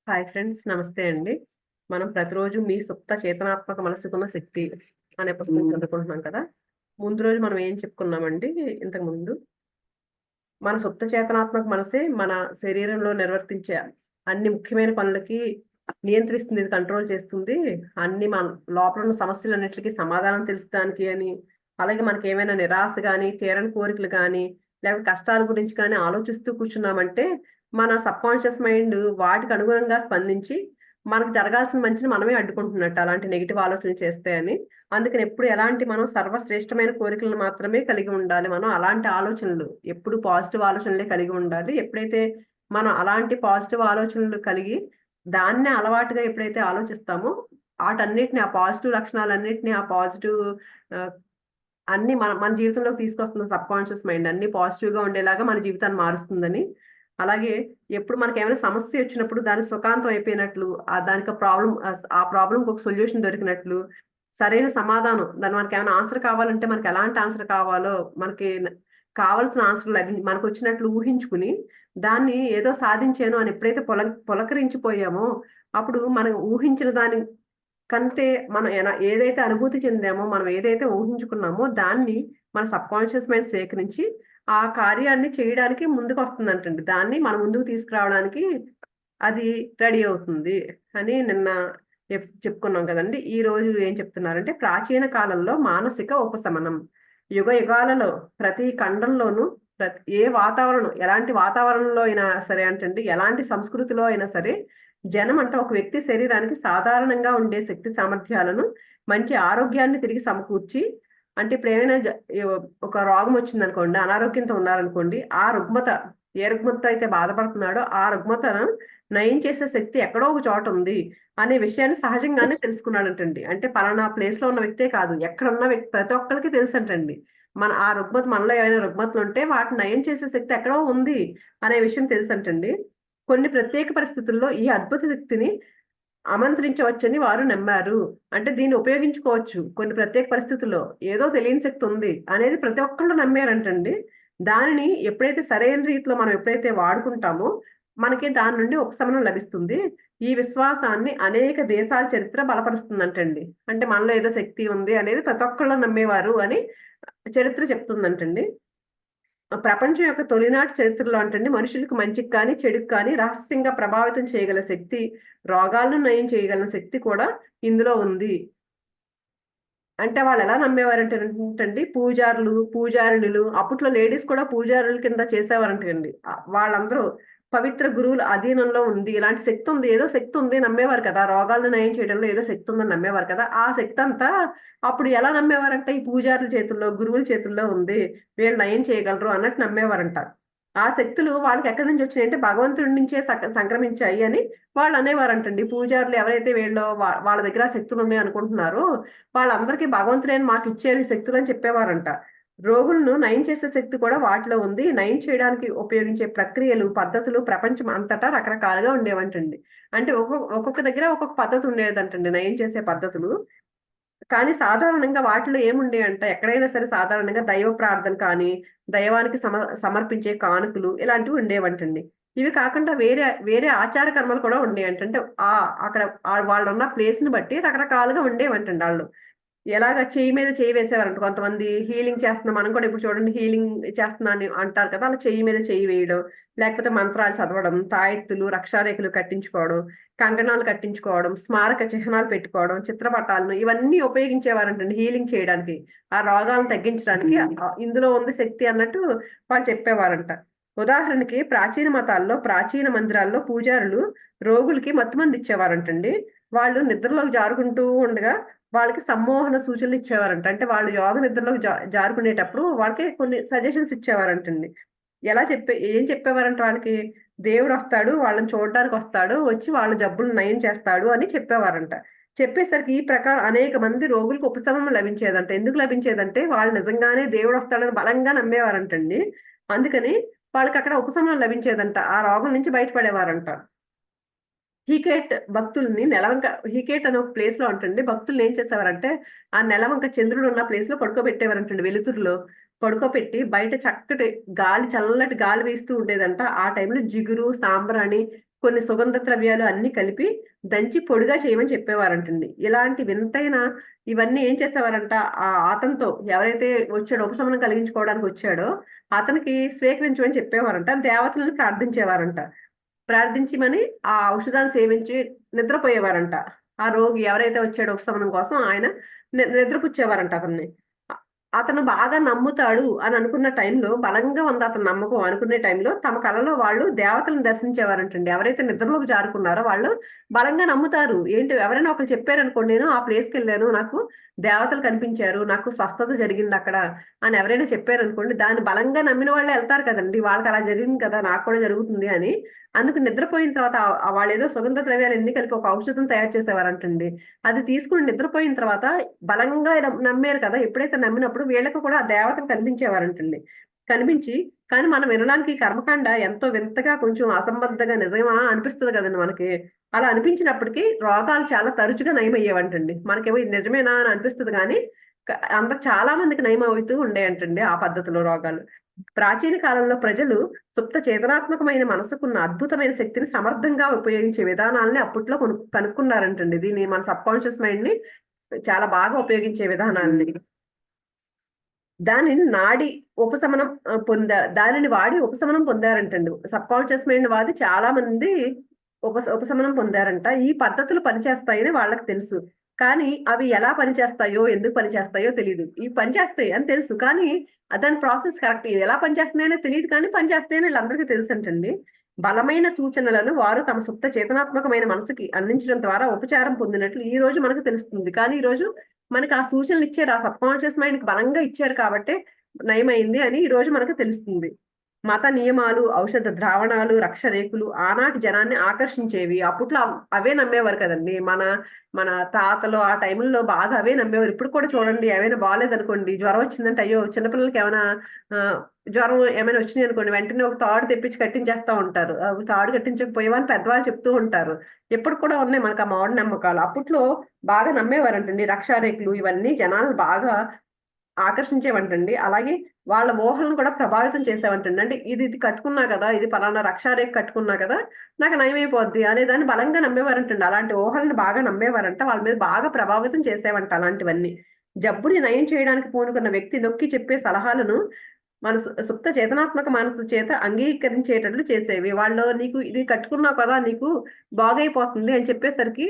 Hi friends, నమస్తే అండి. మనం ప్రతిరోజు మీ సుప్త చేతనాత్మక మనసుకున్న శక్తి అనే పుస్తకం చదువుకుంటున్నాం కదా. ముందు రోజు మనం ఏం చెప్పుకున్నామండి? ఇంతకు ముందు మన సుప్త చేతనాత్మక మనసే మన శరీరంలో నిర్వర్తించే అన్ని ముఖ్యమైన పనులకి నియంత్రిస్తుంది, కంట్రోల్ చేస్తుంది. అన్ని మన లోపల ఉన్న సమస్యలన్నిటికీ సమాధానం తెలుసడానికి అని, అలాగే మనకి ఏమైనా నిరాశ కానీ, తీరని కోరికలు కానీ, లేకపోతే కష్టాల గురించి కానీ ఆలోచిస్తూ కూర్చున్నామంటే మన సబ్కాన్షియస్ మైండ్ వాటికి అనుగుణంగా స్పందించి మనకు జరగాల్సిన మంచిని మనమే అడ్డుకుంటున్నట్టు అలాంటి నెగిటివ్ ఆలోచనలు చేస్తే అని. అందుకని ఎప్పుడు ఎలాంటి మనం సర్వశ్రేష్టమైన కోరికలను మాత్రమే కలిగి ఉండాలి. మనం అలాంటి ఆలోచనలు ఎప్పుడు పాజిటివ్ ఆలోచనలే కలిగి ఉండాలి. ఎప్పుడైతే మనం అలాంటి పాజిటివ్ ఆలోచనలు కలిగి దాన్నే అలవాటుగా ఎప్పుడైతే ఆలోచిస్తామో ఆటన్నిటిని, ఆ పాజిటివ్ లక్షణాలన్నిటిని, ఆ పాజిటివ్ ఆహ్, అన్నీ మన మన జీవితంలోకి తీసుకొస్తుంది సబ్‌కాన్షియస్ మైండ్. అన్నీ పాజిటివ్‌గా ఉండేలాగా మన జీవితాన్ని మారుస్తుందని. అలాగే ఎప్పుడు మనకేమైనా సమస్య వచ్చినప్పుడు దానికి సుఖాంతం అయిపోయినట్లు, దానికి ఆ ప్రాబ్లమ్‌కి ఒక సొల్యూషన్ దొరికినట్లు, సరైన సమాధానం దాన్ని మనకేమైనా ఆన్సర్ కావాలంటే మనకు ఎలాంటి ఆన్సర్ కావాలో, మనకి కావాల్సిన ఆన్సర్ మనకొచ్చినట్లు ఊహించుకుని, దాన్ని ఏదో సాధించాను అని ఎప్పుడైతే పులకరించిపోయామో, అప్పుడు మనం ఊహించిన దాని కంటే మనం ఏదైతే అనుభూతి చెందామో, మనం ఏదైతే ఊహించుకున్నామో దాన్ని మన సబ్‌కాన్షియస్ మైండ్ స్వీకరించి, ఆ కార్యాన్ని చేయడానికి ముందుకొస్తుందంటండి. దాన్ని మన ముందుకు తీసుకురావడానికి అది రెడీ అవుతుంది అని నిన్న చెప్పుకున్నాం కదండీ! ఈరోజు ఏం చెప్తున్నారంటే, ప్రాచీన కాలంలో మానసిక ఉపశమనం. యుగ యుగాలలో ప్రతి ఖండంలోనూ ఏ వాతావరణం, ఎలాంటి వాతావరణంలో అయినా సరే అంటండి, ఎలాంటి సంస్కృతిలో అయినా సరే, జనం అంటే ఒక వ్యక్తి శరీరానికి సాధారణంగా ఉండే శక్తి సామర్థ్యాలను, మంచి ఆరోగ్యాన్ని తిరిగి సమకూర్చి, అంటే ఇప్పుడేమైనా ఒక రోగం వచ్చిందనుకోండి, అనారోగ్యంతో ఉన్నారనుకోండి, ఆ రుగ్మత ఏ రుగ్మతతో అయితే బాధపడుతున్నాడో, ఆ రుగ్మతను నయం చేసే శక్తి ఎక్కడో ఒక చోట ఉంది అనే విషయాన్ని సహజంగానే తెలుసుకున్నాడంటండి. అంటే పలానా ప్లేస్‌లో ఉన్న వ్యక్తే కాదు, ఎక్కడున్న వ్యక్తి ప్రతి ఒక్కళ్ళకి తెలుసంటండి. ఆ రుగ్మత మనలో ఏమైనా రుగ్మతలుంటే వాటిని నయం చేసే శక్తి ఎక్కడో ఉంది అనే విషయం తెలుసంటండి. కొన్ని ప్రత్యేక పరిస్థితుల్లో ఈ అద్భుత శక్తిని ఆమంత్రించవచ్చని వారు నమ్మారు. అంటే దీన్ని ఉపయోగించుకోవచ్చు కొన్ని ప్రత్యేక పరిస్థితుల్లో. ఏదో తెలియని శక్తి ఉంది అనేది ప్రతి ఒక్కళ్ళు నమ్మారంటండి. దానిని ఎప్పుడైతే సరైన రీతిలో మనం ఎప్పుడైతే వాడుకుంటామో, మనకి దాని నుండి ఉపశమనం లభిస్తుంది. ఈ విశ్వాసాన్ని అనేక దేశాల చరిత్ర బలపరుస్తుందంటండి. అంటే మనలో ఏదో శక్తి ఉంది అనేది ప్రతి ఒక్కళ్ళు నమ్మేవారు అని చరిత్ర చెప్తుందంటండి. ప్రపంచం యొక్క తొలినాటి చరిత్రలో అంటండి మనుషులకు మంచికి కానీ, చెడుకి కానీ రహస్యంగా ప్రభావితం చేయగల శక్తి, రోగాలను నయం చేయగల శక్తి కూడా ఇందులో ఉంది. అంటే వాళ్ళెలా నమ్మేవారంటేనంటండి, పూజారిణులు అప్పట్లో లేడీస్ కూడా పూజారుల కింద చేసేవారంటండి. వాళ్ళందరూ పవిత్ర గురువుల అధీనంలో ఉంది. ఇలాంటి శక్తి ఉంది. ఏదో శక్తి ఉంది నమ్మేవారు కదా! రోగాలను నయం చేయడంలో ఏదో శక్తి ఉందని నమ్మేవారు కదా! ఆ శక్తంతా అప్పుడు ఎలా నమ్మేవారంటే, ఈ పూజారుల చేతుల్లో, గురువుల చేతుల్లో ఉంది. వీళ్ళు నయం చేయగలరు అన్నట్టు నమ్మేవారంట. ఆ శక్తులు వాళ్ళకెక్కడి నుంచి వచ్చినాయంటే భగవంతుడి నుంచే సంక్రమించాయి అని వాళ్ళనేవారంటండి. పూజారులు ఎవరైతే వీళ్ళో వాళ్ళ దగ్గర ఆ శక్తులున్నాయి అనుకుంటున్నారో వాళ్ళందరికీ భగవంతుడే మాకిచ్చారు ఈ శక్తులని చెప్పేవారంట. రోగులను నయం చేసే శక్తి కూడా వాటిలో ఉంది. నయం చేయడానికి ఉపయోగించే ప్రక్రియలు, పద్ధతులు ప్రపంచం అంతటా రకరకాలుగా ఉండేవంటండి. అంటే ఒక్కొక్క దగ్గర ఒక్కొక్క పద్ధతి ఉండేదంటండి నయం చేసే పద్ధతులు. కానీ సాధారణంగా వాటిలో ఏముండేయంటే ఎక్కడైనా సరే సాధారణంగా దైవ ప్రార్థన కానీ, దైవానికి సమర్పించే కానుకలు ఇలాంటివి ఉండేవంటండి. ఇవి కాకుండా వేరే వేరే ఆచార కర్మలు కూడా ఉండేయంట. అంటే అక్కడ వాళ్ళున్న ప్లేస్‌ని బట్టి రకరకాలుగా ఉండేవంటండి ఆళ్ళు. ఎలాగ చెయ్యి మీద చెయ్యి వేసేవారంట. కొంతమంది హీలింగ్ చేస్తున్నాం మనం కూడా ఇప్పుడు చూడండి హీలింగ్ చేస్తున్నా అని అంటారు కదా! అలా చెయ్యి మీద చెయ్యి వేయడం, లేకపోతే మంత్రాలు చదవడం, తాయెత్తులు, రక్షారేఖలు కట్టించుకోవడం, కంకణాలు కట్టించుకోవడం, స్మారక చిహ్నాలు పెట్టుకోవడం, చిత్రపటాలను ఇవన్నీ ఉపయోగించేవారంటండి హీలింగ్ చేయడానికి. ఆ రోగాలను తగ్గించడానికి ఇందులో ఉంది శక్తి అన్నట్టు వాళ్ళు చెప్పేవారంట. ఉదాహరణకి ప్రాచీన మతాల్లో, ప్రాచీన మందిరాల్లో పూజారులు రోగులకి మత్తుమందిచ్చేవారంటండి. వాళ్ళు నిద్రలోకి జారుకుంటూ ఉండగా వాళ్ళకి సమ్మోహన సూచనలిచ్చేవారంట. అంటే వాళ్ళు యోగ నిద్రలోకి జారుకునేటప్పుడు వాళ్ళకి కొన్ని సజెషన్స్ ఇచ్చేవారంటండి. ఏం చెప్పేవారంట వాళ్ళకి? దేవుడొస్తాడు, వాళ్ళని చూడడానికొస్తాడు, వచ్చి వాళ్ళ జబ్బులు నయం చేస్తాడు అని చెప్పేవారంట. చెప్పేసరికి ఈ ప్రకారం అనేక మంది రోగులకు ఉపశమనం లభించేదంట. ఎందుకు లభించేదంటే వాళ్ళు నిజంగానే దేవుడొస్తాడని బలంగా నమ్మేవారంటండి. అందుకని వాళ్ళకక్కడ ఉపశమనం లభించేదంట. ఆ రోగం నుంచి బయటపడేవారంట. హీకేట్ అనే ఒక ప్లేస్‌లో అంటండి భక్తుల్ని ఏం చేసేవారంటే, ఆ నెలవంక చంద్రుడున్న ప్లేస్‌లో పడుకోబెట్టేవారంటండి వెలుతురులో. పడుకోబెట్టి బయట చక్కటి చల్లటి గాలి వీస్తూ ఉండేదంట. ఆ టైంలో జిగురు, సాంబ్రాణి, కొన్ని సుగంధ ద్రవ్యాలు అన్ని కలిపి దంచి పొడిగా చేయమని చెప్పేవారంటండి. ఇలాంటి వింతైన ఇవన్నీ ఏం చేసేవారంట, అతనితో ఎవరైతే వచ్చాడో, ఉపశమనం కలిగించుకోవడానికి వచ్చాడో అతనికి స్వీకరించమని చెప్పేవారంట. దేవతలను ప్రార్థించేవారంట. ప్రార్థించమని ఆ ఔషధాన్ని సేవించి నిద్రపోయేవారంట. ఆ రోగి ఎవరైతే వచ్చాడో ఉపశమనం కోసం ఆయన నిద్రపుచ్చేవారంట అతన్ని. అతను బాగా నమ్ముతాడు అని అనుకున్న టైంలో, బలంగా ఉంది అతని నమ్మకం అనుకునే టైంలో, తమ కలలో వాళ్ళు దేవతలను దర్శించేవారంటండి. ఎవరైతే నిద్రలోకి జారుకున్నారో వాళ్ళు బలంగా నమ్ముతారు. ఏంటి, ఎవరైనా ఒకరు చెప్పారనుకోండి, నేను ఆ ప్లేస్కి వెళ్ళాను, నాకు దేవతలు కనిపించారు, నాకు స్వస్థత జరిగింది అక్కడ అని ఎవరైనా చెప్పారనుకోండి, దాన్ని బలంగా నమ్మిన వాళ్ళే వెళ్తారు కదండి. వాళ్ళకి అలా జరిగింది కదా, నాకు కూడా జరుగుతుంది అని. అందుకు నిద్రపోయిన తర్వాత వాళ్ళు ఏదో సుగంధ ద్రవ్యాలు ఎన్ని కలిపి ఒక ఔషధం తయారు చేసేవారంటండి. అది తీసుకుని నిద్రపోయిన తర్వాత బలంగా నమ్మారు కదా, ఎప్పుడైతే నమ్మినప్పుడు వీళ్ళకి కూడా ఆ దేవతలు కనిపించేవారంటండి. కనిపించి, కానీ మనం వినడానికి ఈ కర్మకాండ ఎంతో వింతగా, కొంచెం అసంబద్ధంగా నిజమా అనిపిస్తుంది కదండి మనకి. అలా అనిపించినప్పటికీ రోగాలు చాలా తరచుగా నయమయ్యేవంటండి. మనకేమో ఇది నిజమేనా అని అనిపిస్తుంది కానీ అందరు చాలా మందికి నయం అవుతూ ఉండేయంటండి ఆ పద్ధతిలో రోగాలు. ప్రాచీన కాలంలో ప్రజలు సుప్త చేతనాత్మకమైన మనసుకున్న అద్భుతమైన శక్తిని సమర్థంగా ఉపయోగించే విధానాలని అప్పట్లో కనుక్కున్నారంటండి. దీన్ని మన సబ్ కాన్షియస్ మైండ్ ని చాలా బాగా ఉపయోగించే విధానాలని. దానిని నాడి ఉపశమనం దానిని వాడి ఉపశమనం పొందారంటండి. సబ్ కాన్షియస్ మైండ్ వాది చాలా మంది ఉపశమనం పొందారంట. ఈ పద్ధతులు పనిచేస్తాయని వాళ్ళకి తెలుసు. కానీ అవి ఎలా పనిచేస్తాయో, ఎందుకు పనిచేస్తాయో తెలియదు. ఇవి పనిచేస్తాయి అని తెలుసు, కానీ దాని ప్రాసెస్ కరెక్ట్ ఎలా పనిచేస్తున్నాయనే తెలియదు, కానీ పనిచేస్తాయని వీళ్ళందరికీ తెలుసంటండి. బలమైన సూచనలను వారు తమ సుప్త చేతనాత్మకమైన మనసుకి అందించడం ద్వారా ఉపచారం పొందినట్లు ఈ రోజు మనకు తెలుస్తుంది. కానీ ఈ రోజు మనకి ఆ సూచనలు ఇచ్చారు, ఆ సబ్ కాన్షియస్ మైండ్ కి బలంగా ఇచ్చారు కాబట్టి నయమైంది అని ఈ రోజు మనకు తెలుస్తుంది. మత నియమాలు, ఔషధ ద్రావణాలు, రక్షరేకులు ఆనాటి జనాన్ని ఆకర్షించేవి. అప్పట్లో అవే నమ్మేవారు కదండి. మన మన తాతలు ఆ టైంలో బాగా అవే నమ్మేవారు. ఇప్పుడు కూడా చూడండి, ఏమైనా బాగాలేదనుకోండి, జ్వరం వచ్చిందంటే, అయ్యో చిన్నపిల్లలకి ఏమైనా జ్వరం ఏమైనా వచ్చినాయి అనుకోండి, వెంటనే ఒక తాడు తెప్పించి కట్టించేస్తా ఉంటారు. తాడు కట్టించకపోయేవని పెద్దవాళ్ళు చెప్తూ ఉంటారు. ఎప్పుడు కూడా ఉన్నాయి మనకు ఆ మూఢ నమ్మకాలు. అప్పట్లో బాగా నమ్మేవారంటండి. రక్షారేకులు ఇవన్నీ జనాలు బాగా ఆకర్షించేవంటండి. అలాగే వాళ్ళ ఊహలను కూడా ప్రభావితం చేసేవంటండి. అంటే ఇది కట్టుకున్నా కదా, ఇది పలానా రక్షారేఖ కట్టుకున్నా కదా, నాకు నయమైపోద్ది అనేదాన్ని బలంగా నమ్మేవారంటండి. అలాంటి ఊహలను బాగా నమ్మేవారంట. వాళ్ళ మీద బాగా ప్రభావితం చేసేవంట అలాంటివన్నీ. జబ్బుని నయం చేయడానికి పూనుకున్న వ్యక్తి నొక్కి చెప్పే సలహాలను మన సుప్త చేతనాత్మక మనసు చేత అంగీకరించేటట్లు చేసేవి. వాళ్ళు నీకు ఇది కట్టుకున్నావు కదా, నీకు బాగైపోతుంది అని చెప్పేసరికి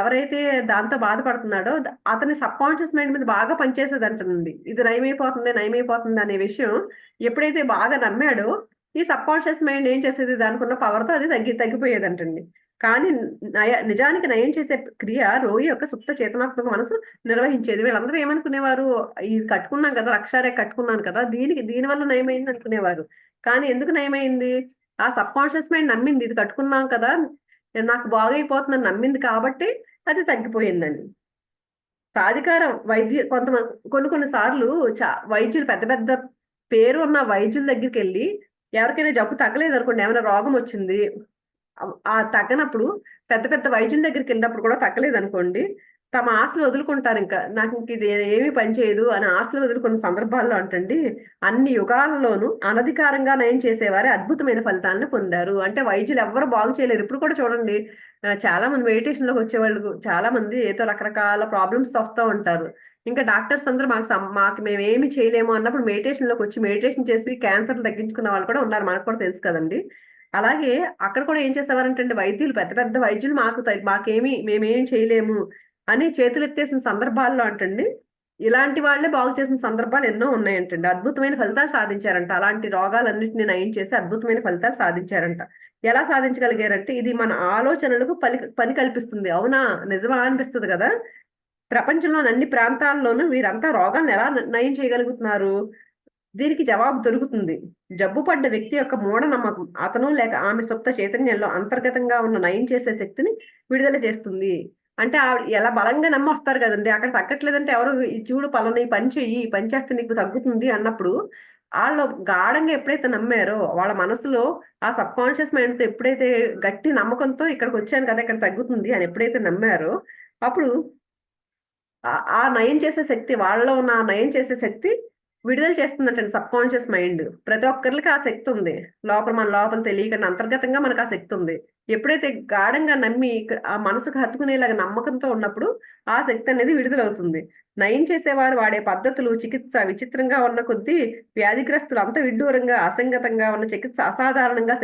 ఎవరైతే దాంతో బాధపడుతున్నాడో అతని సబ్ కాన్షియస్ మైండ్ మీద బాగా పనిచేసేదంటుంది. ఇది నయమైపోతుంది, నయమైపోతుంది అనే విషయం ఎప్పుడైతే బాగా నమ్మాడో, ఈ సబ్ కాన్షియస్ మైండ్ ఏం చేసేది, దానికున్న పవర్‌తో అది తగ్గిపోయేదంటండి. కానీ నిజానికి నయం చేసే క్రియ రోగి యొక్క సుప్త చేతనాత్మక మనసు నిర్వహించేది. వీళ్ళందరూ ఏమనుకునేవారు, ఇది కట్టుకున్నాం కదా, రక్షారేఖ కట్టుకున్నాను కదా, దీనివల్ల నయమైంది అనుకునేవారు. కానీ ఎందుకు నయమైంది? ఆ సబ్ కాన్షియస్ మైండ్ నమ్మింది, ఇది కట్టుకున్నాం కదా, నాకు బాగైపోతుందని నమ్మింది కాబట్టి అది తగ్గిపోయిందండి. సాధికార కొన్ని సార్లు వైద్యులు పెద్ద పెద్ద పేరు ఉన్న వైద్యుల దగ్గరికెళ్ళి ఎవరికైనా జబ్బు తగ్గలేదనుకోండి, ఏమైనా రోగం వచ్చింది, తగ్గనప్పుడు పెద్ద పెద్ద వైద్యుల దగ్గరికెళ్ళినప్పుడు కూడా తగ్గలేదనుకోండి, తమ ఆశలు వదులుకుంటారింక. నాకింక ఇది ఏమీ పనిచేయదు అని ఆశలు వదులుకున్న సందర్భాల్లో అంటండి, అన్ని యుగాలలోనూ అనధికారంగా నయం చేసేవారే అద్భుతమైన ఫలితాలను పొందారు. అంటే వైద్యులు ఎవ్వరు బాగు చేయలేరు. ఇప్పుడు కూడా చూడండి, చాలా మంది మెడిటేషన్‌లోకి వచ్చేవాళ్ళు చాలా మంది ఏదో రకరకాల ప్రాబ్లమ్స్ వస్తా ఉంటారు. ఇంకా డాక్టర్స్ అందరూ మాకు మేమేమి చేయలేము అన్నప్పుడు మెడిటేషన్‌లోకి వచ్చి మెడిటేషన్ చేసి క్యాన్సర్‌లు తగ్గించుకున్న వాళ్ళు కూడా ఉన్నారు. మనకు కూడా తెలుసు కదండీ! అలాగే అక్కడ కూడా ఏం చేసేవారంటండి, వైద్యులు పెద్ద పెద్ద వైద్యులు మేమేమి చేయలేము అని చేతులెత్తేసిన సందర్భాల్లో అంటండి, ఇలాంటి వాళ్ళే బాగు చేసిన సందర్భాలు ఎన్నో ఉన్నాయంటండి. అద్భుతమైన ఫలితాలు సాధించారంట. అలాంటి రోగాలన్నిటిని నయం చేసి అద్భుతమైన ఫలితాలు సాధించారంట. ఎలా సాధించగలిగారంటే, ఇది మన ఆలోచనలకు పని కల్పిస్తుంది. అవునా, నిజమా అనిపిస్తది కదా! ప్రపంచంలోని అన్ని ప్రాంతాల్లోనూ వీరంతా రోగాలను ఎలా నయం చేయగలుగుతున్నారు? దీనికి జవాబు దొరుకుతుంది. జబ్బు పడ్డ వ్యక్తి యొక్క మూఢనమ్మకం అతను లేక ఆమె సుప్త చైతన్యంలో అంతర్గతంగా ఉన్న నయం చేసే శక్తిని విడుదల చేస్తుంది. అంటే ఆవిడ ఎలా బలంగా నమ్మొస్తారు కదండీ! అక్కడ తగ్గట్లేదంటే ఎవరు, చూడు పలానా ఈ పని చెయ్యి, ఈ పని చేస్తే నీకు తగ్గుతుంది అన్నప్పుడు, ఆళ్ళు గాఢంగా ఎప్పుడైతే నమ్మారో, వాళ్ళ మనసులో ఆ సబ్ కాన్షియస్ మైండ్‌తో ఎప్పుడైతే గట్టి నమ్మకంతో ఇక్కడికొచ్చాను కదా, ఇక్కడ తగ్గుతుంది అని ఎప్పుడైతే నమ్మారో, అప్పుడు ఆ నయం చేసే శక్తి, వాళ్ళలో ఉన్న ఆ నయం చేసే శక్తి విడుదల చేస్తుందంటండి సబ్ కాన్షియస్ మైండ్. ప్రతి ఒక్కరికి ఆ శక్తి ఉంది. మన లోపల తెలియకుండా అంతర్గతంగా మనకు ఆ శక్తి ఉంది. ఎప్పుడైతే గాఢంగా నమ్మి ఆ మనసుకు హత్తుకునేలాగా నమ్మకంతో ఉన్నప్పుడు ఆ శక్తి అనేది విడుదలవుతుంది. నయం చేసేవారు వాడే పద్ధతులు, చికిత్స విచిత్రంగా ఉన్న కొద్దీ వ్యాధిగ్రస్తులు అంత విడ్డూరంగా, అసంగతంగా ఉన్న చికిత్స అసాధారణంగా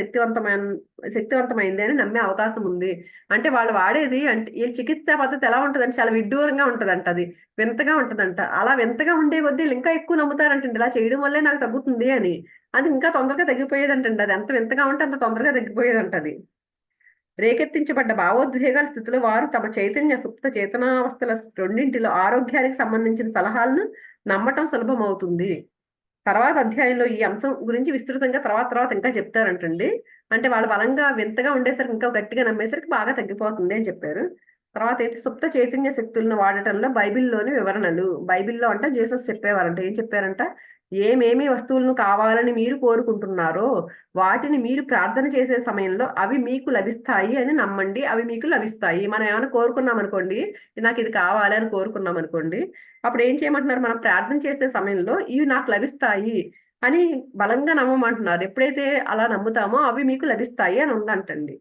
శక్తివంతమైంది అని నమ్మే అవకాశం ఉంది. అంటే వాళ్ళు వాడేది అంటే ఈ చికిత్సా పద్ధతి ఎలా ఉంటదంటే చాలా విడ్డూరంగా ఉంటదంట అది. వింతగా ఉంటదంట. అలా వింతగా ఉండే కొద్దీ ఈళ్ళింకా ఎక్కువ నమ్ముతారంటండి. ఇలా చేయడం వల్లే నాకు తగ్గుతుంది అని. అది ఇంకా తొందరగా తగ్గిపోయేదంటండి. అది ఎంత వింతగా ఉంటే అంత తొందరగా తగ్గిపోయేదంటది. రేకెత్తించబడ్డ భావోద్వేగాల స్థితిలో వారు తమ చైతన్య, సుప్త చేతనావస్థల రెండింటిలో ఆరోగ్యానికి సంబంధించిన సలహాలను నమ్మటం సులభమవుతుంది. తర్వాత అధ్యాయంలో ఈ అంశం గురించి విస్తృతంగా తర్వాత ఇంకా చెప్తారంటండి. అంటే వాళ్ళు బలంగా వింతగా ఉండేసరికి ఇంకా గట్టిగా నమ్మేసరికి బాగా తగ్గిపోతుంది అని చెప్పారు. తర్వాత ఏంటి సుప్త చైతన్య శక్తులను వాడటంలో బైబిల్‌లోని వివరణలు. బైబిల్‌లో అంట జీసస్ చెప్పేవారంట. ఏం చెప్పారంట? ఏమేమి వస్తువులను కావాలని మీరు కోరుకుంటున్నారో, వాటిని మీరు ప్రార్థన చేసే సమయంలో అవి మీకు లభిస్తాయి అని నమ్మండి. అవి మీకు లభిస్తాయి. మనం ఏమైనా కోరుకున్నామనుకోండి, నాకిది కావాలి అని కోరుకున్నామనుకోండి, అప్పుడేం చేయమంటున్నారు? మనం ప్రార్థన చేసే సమయంలో ఇవి నాకు లభిస్తాయి అని బలంగా నమ్మమంటున్నారు. ఎప్పుడైతే అలా నమ్ముతామో అవి మీకు లభిస్తాయి అని ఉందంటండి.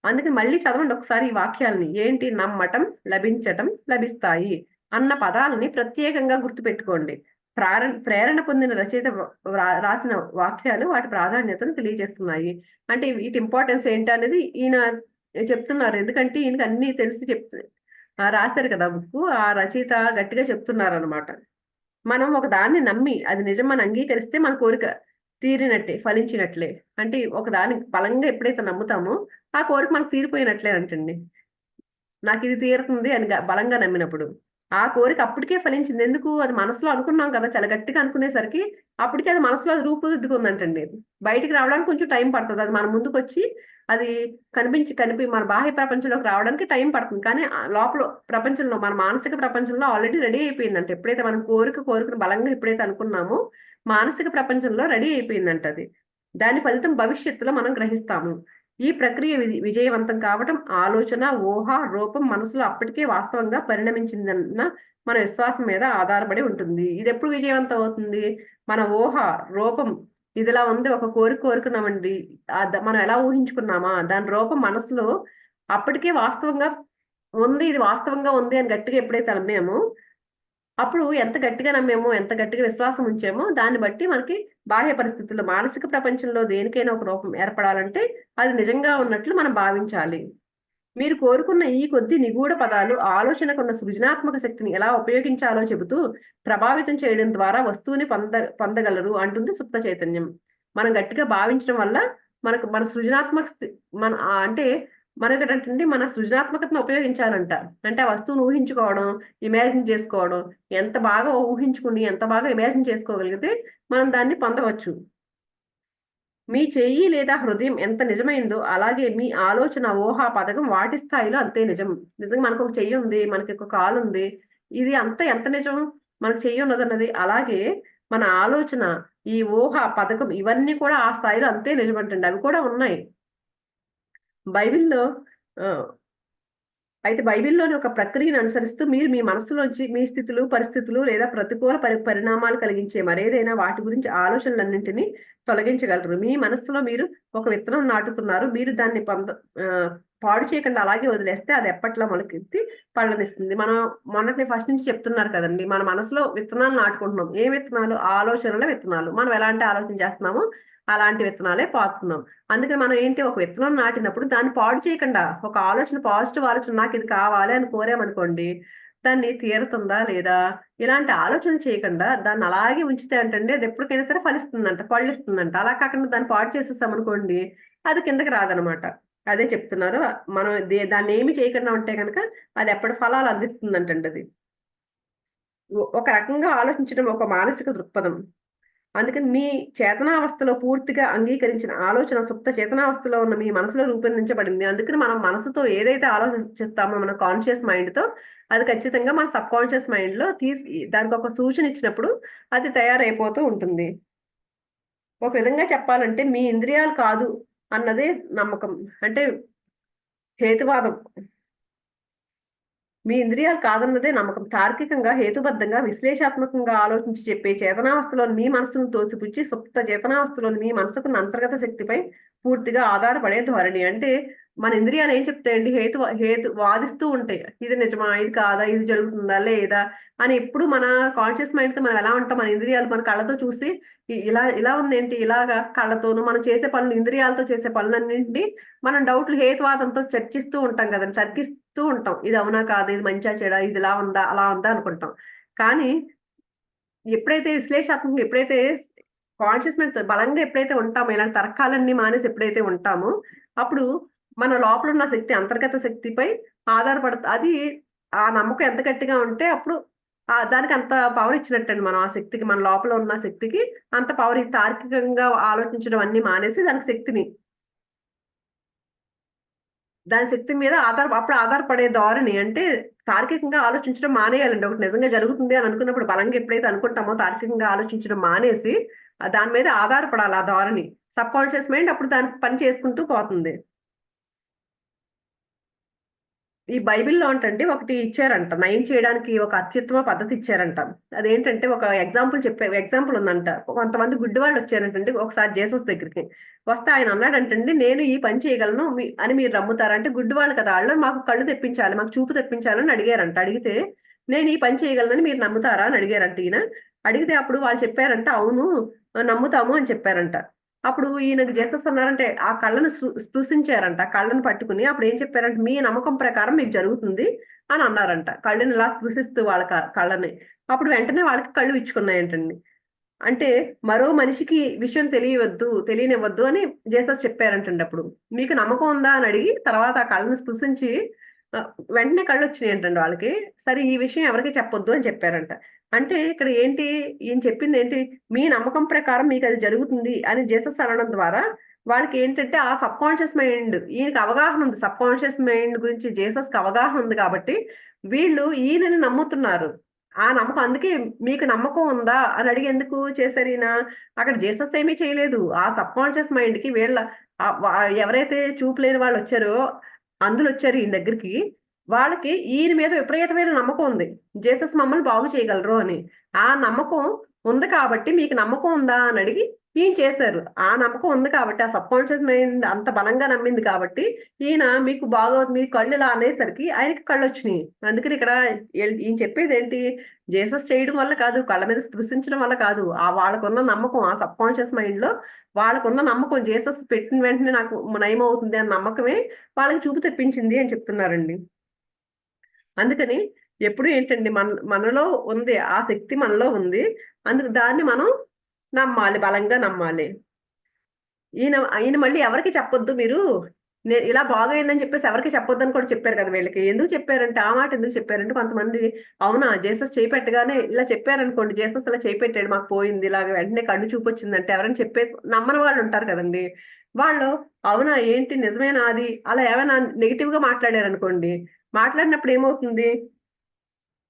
అందుకని మళ్ళీ చదవండి ఒకసారి ఈ వాక్యాలని. ఏంటి? నమ్మటం, లభించటం, లభిస్తాయి అన్న పదాలని ప్రత్యేకంగా గుర్తుపెట్టుకోండి. ప్రేరణ పొందిన రచయిత రాసిన వాక్యాలు వాటి ప్రాధాన్యతను తెలియజేస్తున్నాయి. అంటే వీటి ఇంపార్టెన్స్ ఏంటనేది ఈయన చెప్తున్నారు. ఎందుకంటే ఈయనకి అన్నీ తెలిసి రాశారు కదా బుక్కు. ఆ రచయిత గట్టిగా చెప్తున్నారనమాట. మనం ఒక దాన్ని నమ్మి అది నిజమని అంగీకరిస్తే మన కోరిక తీరినట్టే, ఫలించినట్లే. అంటే ఒక దాన్ని బలంగా ఎప్పుడైతే నమ్ముతామో, ఆ కోరిక మనకు తీరిపోయినట్లేనంటండి. నాకిది తీరుతుంది అని బలంగా నమ్మినప్పుడు. ఆ కోరిక అప్పటికే ఫలించింది. ఎందుకు? అది మనసులో అనుకున్నాం కదా! చాలా గట్టిగా అనుకునేసరికి, అప్పటికే అది మనసులో అది రూపుదిద్దుకుందంటండి. బయటికి రావడానికి కొంచెం టైం పడతది. అది మన ముందుకొచ్చి అది మన బాహ్య ప్రపంచంలోకి రావడానికి టైం పడుతుంది. కానీ లోపల ప్రపంచంలో మన మానసిక ప్రపంచంలో ఆల్రెడీ రెడీ అయిపోయిందంట. ఎప్పుడైతే మనం కోరికను బలంగా ఎప్పుడైతే అనుకున్నామో, మానసిక ప్రపంచంలో రెడీ అయిపోయిందంట అది. దాని ఫలితం భవిష్యత్తులో మనం గ్రహిస్తాము. ఈ ప్రక్రియ విజయవంతం కావటం ఆలోచన, ఊహ, రూపం మనసులో అప్పటికే వాస్తవంగా పరిణమించిందన్న మన విశ్వాసం మీద ఆధారపడి ఉంటుంది. ఇదెప్పుడు విజయవంతం అవుతుంది? మన ఊహ, రూపం ఇదిలా ఉంది. ఒక కోరిక కోరుకున్నామండి. మనం ఎలా ఊహించుకున్నామా, దాని రూపం మనసులో అప్పటికే వాస్తవంగా ఉంది. ఇది వాస్తవంగా ఉంది అని గట్టిగా ఎప్పుడైతే నమ్మామో, అప్పుడు ఎంత గట్టిగా నమ్మామో, ఎంత గట్టిగా విశ్వాసం ఉంచామో, దాన్ని బట్టి మనకి బాహ్య పరిస్థితుల్లో, మానసిక ప్రపంచంలో దేనికైనా ఒక రూపం ఏర్పడాలంటే, అది నిజంగా ఉన్నట్లు మనం భావించాలి. మీరు కోరుకున్న ఈ కొద్ది నిగూఢ పదాలు ఆలోచనకున్న సృజనాత్మక శక్తిని ఎలా ఉపయోగించాలో చెబుతూ, ప్రభావితం చేయడం ద్వారా వస్తువుని పొందగలరు అంటుంది సుప్త చైతన్యం. మనం గట్టిగా భావించడం వల్ల మనకు మన సృజనాత్మక మన అంటే మనకేంటంటే మన సృజనాత్మకతను ఉపయోగించాలంట. అంటే ఆ వస్తువును ఊహించుకోవడం, ఇమాజిన్ చేసుకోవడం, ఎంత బాగా ఊహించుకుని, ఎంత బాగా ఇమాజిన్ చేసుకోగలిగితే మనం దాన్ని పొందవచ్చు. మీ చెయ్యి లేదా హృదయం ఎంత నిజమైందో, అలాగే మీ ఆలోచన, ఊహా పథకం వాటి స్థాయిలో అంతే నిజం. నిజంగా మనకొక చెయ్యుంది, మనకొక కాలుంది. ఇది అంతా ఎంత నిజం? మనకు చెయ్యున్నదన్నది. అలాగే మన ఆలోచన, ఈ ఊహ, పథకం ఇవన్నీ కూడా ఆ స్థాయిలో అంతే నిజమంటండి. అవి కూడా ఉన్నాయి. బైబిల్‌లో ఆహ్, అయితే బైబిల్‌లోని ఒక ప్రక్రియను అనుసరిస్తూ మీరు మీ మనస్సులోంచి మీ స్థితులు, పరిస్థితులు లేదా ప్రతికూల పరిణామాలు కలిగించే మరేదైనా వాటి గురించి ఆలోచనలన్నింటినీ తొలగించగలరు. మీ మనస్సులో మీరు ఒక విత్తనం నాటుతున్నారు. మీరు దాన్ని పాడు చేయకుండా అలాగే వదిలేస్తే అది ఎప్పట్లా మొలకెత్తి పళ్ళనిస్తుంది. మనం ఫస్ట్ నుంచి చెప్తున్నారు కదండీ! మన మనసులో విత్తనాలు నాటుకుంటున్నాం. ఏ విత్తనాలు? ఆలోచనల విత్తనాలు. మనం ఎలాంటి ఆలోచన చేస్తున్నామో అలాంటి విత్తనాలే పాతున్నాం. అందుకని మనం ఏంటి ఒక విత్తనం నాటినప్పుడు దాన్ని పాడు చేయకుండా ఒక ఆలోచన పాజిటివ్ ఆలోచన నాకిది కావాలి అని కోరామనుకోండి, దాన్ని తీరుతుందా లేదా? ఇలాంటి ఆలోచన చేయకుండా దాన్ని అలాగే ఉంచితే అంటండి అది ఎప్పటికైనా సరే ఫలిస్తుందంట, పళ్ళిస్తుందంట. అలా కాకుండా దాన్ని పాడు చేసేసామనుకోండి అది కిందకి రాదనమాట. అదే చెప్తున్నారు. మనం దాన్నేమి చేయకుండా ఉంటే గనక అది ఎప్పటి ఫలాలు అందిస్తుందంటండి అది. ఒక రకంగా ఆలోచించడం ఒక మానసిక దృక్పథం. అందుకని మీ చేతనావస్థలో పూర్తిగా అంగీకరించిన ఆలోచన సుప్త చేతనావస్థలో ఉన్న మీ మనసులో రూపొందించబడింది. అందుకని మనం మనసుతో ఏదైతే ఆలోచిస్తామో మన కాన్షియస్ మైండ్‌తో అది ఖచ్చితంగా మన సబ్‌కాన్షియస్ మైండ్‌లో దానికొక సూచన ఇచ్చినప్పుడు అది తయారైపోతూ ఉంటుంది. ఒక విధంగా చెప్పాలంటే మీ ఇంద్రియాలు కాదు అన్నదే నమ్మకం. అంటే హేతువాదం. మీ ఇంద్రియాలు కాదన్నదే నమ్మకం. తార్కికంగా, హేతుబద్ధంగా, విశ్లేషాత్మకంగా ఆలోచించి చెప్పే చేతనావస్థలోని మీ మనస్సును తోసిపుచ్చి సుప్త చేతనావస్థలోని మీ మనసుకున్న అంతర్గత శక్తిపై పూర్తిగా ఆధారపడే ధోరణి. అంటే మన ఇంద్రియాలు ఏం చెప్తాయండి? హేతు వాదిస్తూ ఉంటాయి. ఇది నిజమా? ఇది కాదా? ఇది జరుగుతుందా? లేదా? అని ఎప్పుడు మన కాన్షియస్ మైండ్ తో మనం ఎలా ఉంటాం? మన ఇంద్రియాలు మన కళ్ళతో చూసి ఇలా ఇలా ఉందేంటి? ఇలాగా కళ్ళతోనూ మనం చేసే పనులు, ఇంద్రియాలతో చేసే పనులన్నింటినీ మనం డౌట్లు హేతువాదంతో చర్చిస్తూ ఉంటాం కదండి, తర్కిస్తూ ఉంటాం. ఇది అవునా కాదు, ఇది మంచా చెడా, ఇది ఇలా ఉందా అలా ఉందా అనుకుంటాం. కానీ ఎప్పుడైతే విశ్లేషాత్మకంగా, ఎప్పుడైతే కాన్షియస్ మైండ్ బలంగా ఎప్పుడైతే ఉంటామో, ఇలాంటి తర్కాలన్నీ మానేసి ఎప్పుడైతే ఉంటామో, అప్పుడు మన లోపల ఉన్న శక్తి, అంతర్గత శక్తిపై అది ఆ నమ్మకం ఎంత గట్టిగా ఉంటే అప్పుడు దానికి అంత పవర్ ఇచ్చినట్టండి. మనం ఆ శక్తికి, మన లోపల ఉన్న శక్తికి అంత పవర్. తార్కికంగా ఆలోచించడం అన్ని మానేసి దానికి శక్తిని, దాని శక్తి మీద అప్పుడు ఆధారపడే ధోరణి. అంటే తార్కికంగా ఆలోచించడం మానేయాలండి. ఒకటి నిజంగా జరుగుతుంది అని అనుకున్నప్పుడు, బలంగా ఎప్పుడైతే అనుకుంటామో తార్కికంగా ఆలోచించడం మానేసి దాని మీద ఆధారపడాలి ఆ ధోరణి. సబ్ కాన్షియస్ మైండ్ అప్పుడు దాని పని చేసుకుంటూ పోతుంది. ఈ బైబిల్‌లో అంటండి ఒకటి ఇచ్చారంట. నయం చేయడానికి ఒక అత్యుత్తమ పద్ధతి ఇచ్చారంట. అదేంటంటే ఒక ఎగ్జాంపుల్ ఉందంట. కొంతమంది గుడ్డివాళ్ళొచ్చారంటండి ఒకసారి జీసస్ దగ్గరికి. వస్తే ఆయన అన్నాడంటండి, "నేను ఈ పని చేయగలను అని మీరు నమ్ముతారా?" అంటే గుడ్డివాళ్ళు కదా ఆళ్ళు. "మాకు కళ్ళు తెప్పించాలి, మాకు చూపు తెప్పించాలని" అడిగారంట. అడిగితే, "నేను ఈ పని చేయగలనని మీరు నమ్ముతారా?" అని అడిగారంట ఈయన. అడిగితే అప్పుడు వాళ్ళు చెప్పారంట, "అవును, నమ్ముతాము" అని చెప్పారంట. అప్పుడు ఈయనకి జీసస్ అన్నారంటే ఆ కళ్ళను స్పృశించారంట. ఆ కళ్ళను పట్టుకుని అప్పుడు ఏం చెప్పారంటే, "మీ నమ్మకం ప్రకారం మీకు జరుగుతుంది" అని అన్నారంట. కళ్ళని ఇలా స్పృశిస్తూ వాళ్ళ కళ్ళని. అప్పుడు వెంటనే వాళ్ళకి కళ్ళు విచ్చుకున్నాయంటండి. అంటే మరో మనిషికి విషయం తెలియనివ్వద్దు అని జీసస్ చెప్పారంటండి అప్పుడు. "మీకు నమ్మకం ఉందా?" అని అడిగి తర్వాత ఆ కళ్ళని స్పృశించి ఆహ్, వెంటనే కళ్ళొచ్చినాయంటండి వాళ్ళకి. సరే ఈ విషయం ఎవరికీ చెప్పొద్దు అని చెప్పారంట. అంటే ఇక్కడ ఏంటి? ఈయన చెప్పిందేంటి? మీ నమ్మకం ప్రకారం మీకది జరుగుతుంది అని జీసస్ అనడం ద్వారా వాళ్ళకేంటంటే ఆ సబ్‌కాన్షియస్ మైండ్, ఈయనకి అవగాహన ఉంది. సబ్‌కాన్షియస్ మైండ్ గురించి జీసస్‌కి అవగాహన ఉంది కాబట్టి వీళ్ళు ఈయనని నమ్ముతున్నారు. ఆ నమ్మకం అందుకే మీకు నమ్మకం ఉందా? అని అడిగి ఎందుకు చేశారీయన? అక్కడ జీసస్ ఏమీ చేయలేదు. ఆ సబ్‌కాన్షియస్ మైండ్‌కి వీళ్ళ ఆహ్, వ ఎవరైతే చూపు లేని వాళ్ళొచ్చారో, అంధులొచ్చారు ఈయన దగ్గరికి. వాళ్ళకి ఈయన మీద విపరీతమైన నమ్మకం ఉంది. జీసస్ మమ్మల్ని బాగు చేయగలరు అని. ఆ నమ్మకం ఉంది కాబట్టి, మీకు నమ్మకం ఉందా అని అడిగి ఈయన చేశారు. ఆ నమ్మకం ఉంది కాబట్టి, ఆ సబ్‌కాన్షియస్ మైండ్ అంత బలంగా నమ్మింది కాబట్టి, ఈయన మీకు మీ కళ్ళు ఇలా అనేసరికి ఆయనకి కళ్ళొచ్చినియి. అందుకని ఇక్కడ ఈయన చెప్పేదేంటి? జీసస్ చేయడం వల్ల కాదు, కళ్ళ మీద స్పృశించడం వల్ల కాదు. వాళ్ళకున్న నమ్మకం, ఆ సబ్‌కాన్షియస్ మైండ్‌లో వాళ్ళకున్న నమ్మకం, జీసస్ పెట్టిన వెంటనే నాకు నయమవుతుంది అన్న నమ్మకమే వాళ్ళకి చూపు తెప్పించింది అని చెప్తున్నారండి. అందుకని ఎప్పుడు ఏంటండి మనలో ఉంది. ఆ శక్తి మనలో ఉంది. దాన్ని మనం నమ్మాలి. బలంగా నమ్మాలి. ఆయన మళ్ళీ ఎవరికీ చెప్పొద్దు మీరు. ఇలా బాగయిందని చెప్పేసి ఎవరికీ చెప్పొద్దని కూడా చెప్పారు కదా వీళ్ళకి. ఎందుకు చెప్పారంటే, ఆ మాట ఎందుకు చెప్పారంటే కొంతమంది, అవునా జీసస్ చేయి పెట్టగానే ఇలా చెప్పారనుకోండి, జీసస్ ఇలా చేయి పెట్టాడు మాకు పోయింది. ఇలాగ వెంటనే కన్ను చూపొచ్చిందంటే ఎవరైనా నమ్మని వాళ్ళుంటారు కదండీ! వాళ్ళు అవునా ఏంటి నిజమేనా అది? అలా ఏమైనా నెగెటివ్‌గా మాట్లాడారనుకోండి, మాట్లాడినప్పుడు ఏమవుతుంది?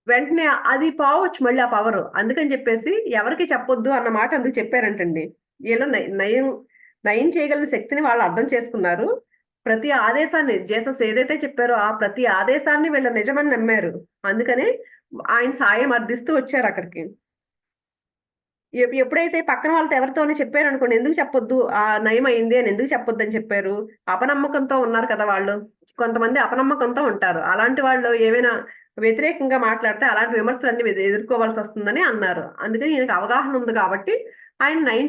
వెంటనే అది పోవచ్చు మళ్ళీ ఆ పవరు. అందుకని చెప్పేసి ఎవరికీ చెప్పొద్దు అన్న మాట అందుకు చెప్పారంటండి. ఈళ్ళు నయం చేయగలిగిన శక్తిని వాళ్ళు అర్థం చేసుకున్నారు. ప్రతి ఆదేశాన్ని జీసస్ ఏదైతే చెప్పారో ఆ ప్రతి ఆదేశాన్ని వీళ్ళు నిజమని నమ్మారు. అందుకనే ఆయన సాయం అర్థిస్తూ వచ్చారక్కడికి. ఎప్పుడైతే పక్కన వాళ్ళతో ఎవరితోని చెప్పారనుకోండి, ఎందుకు చెప్పొద్దు నయమయింది అని ఎందుకు చెప్పొద్దని చెప్పారు? అపనమ్మకంతో ఉన్నారు కదా వాళ్ళు. కొంతమంది అపనమ్మకంతో ఉంటారు. అలాంటి వాళ్ళు ఏవైనా వ్యతిరేకంగా మాట్లాడితే అలాంటి విమర్శలన్నీ ఎదుర్కోవాల్సొస్తుందని అన్నారు. అందుకని ఈయనకి అవగాహన ఉంది కాబట్టి ఆయన నయం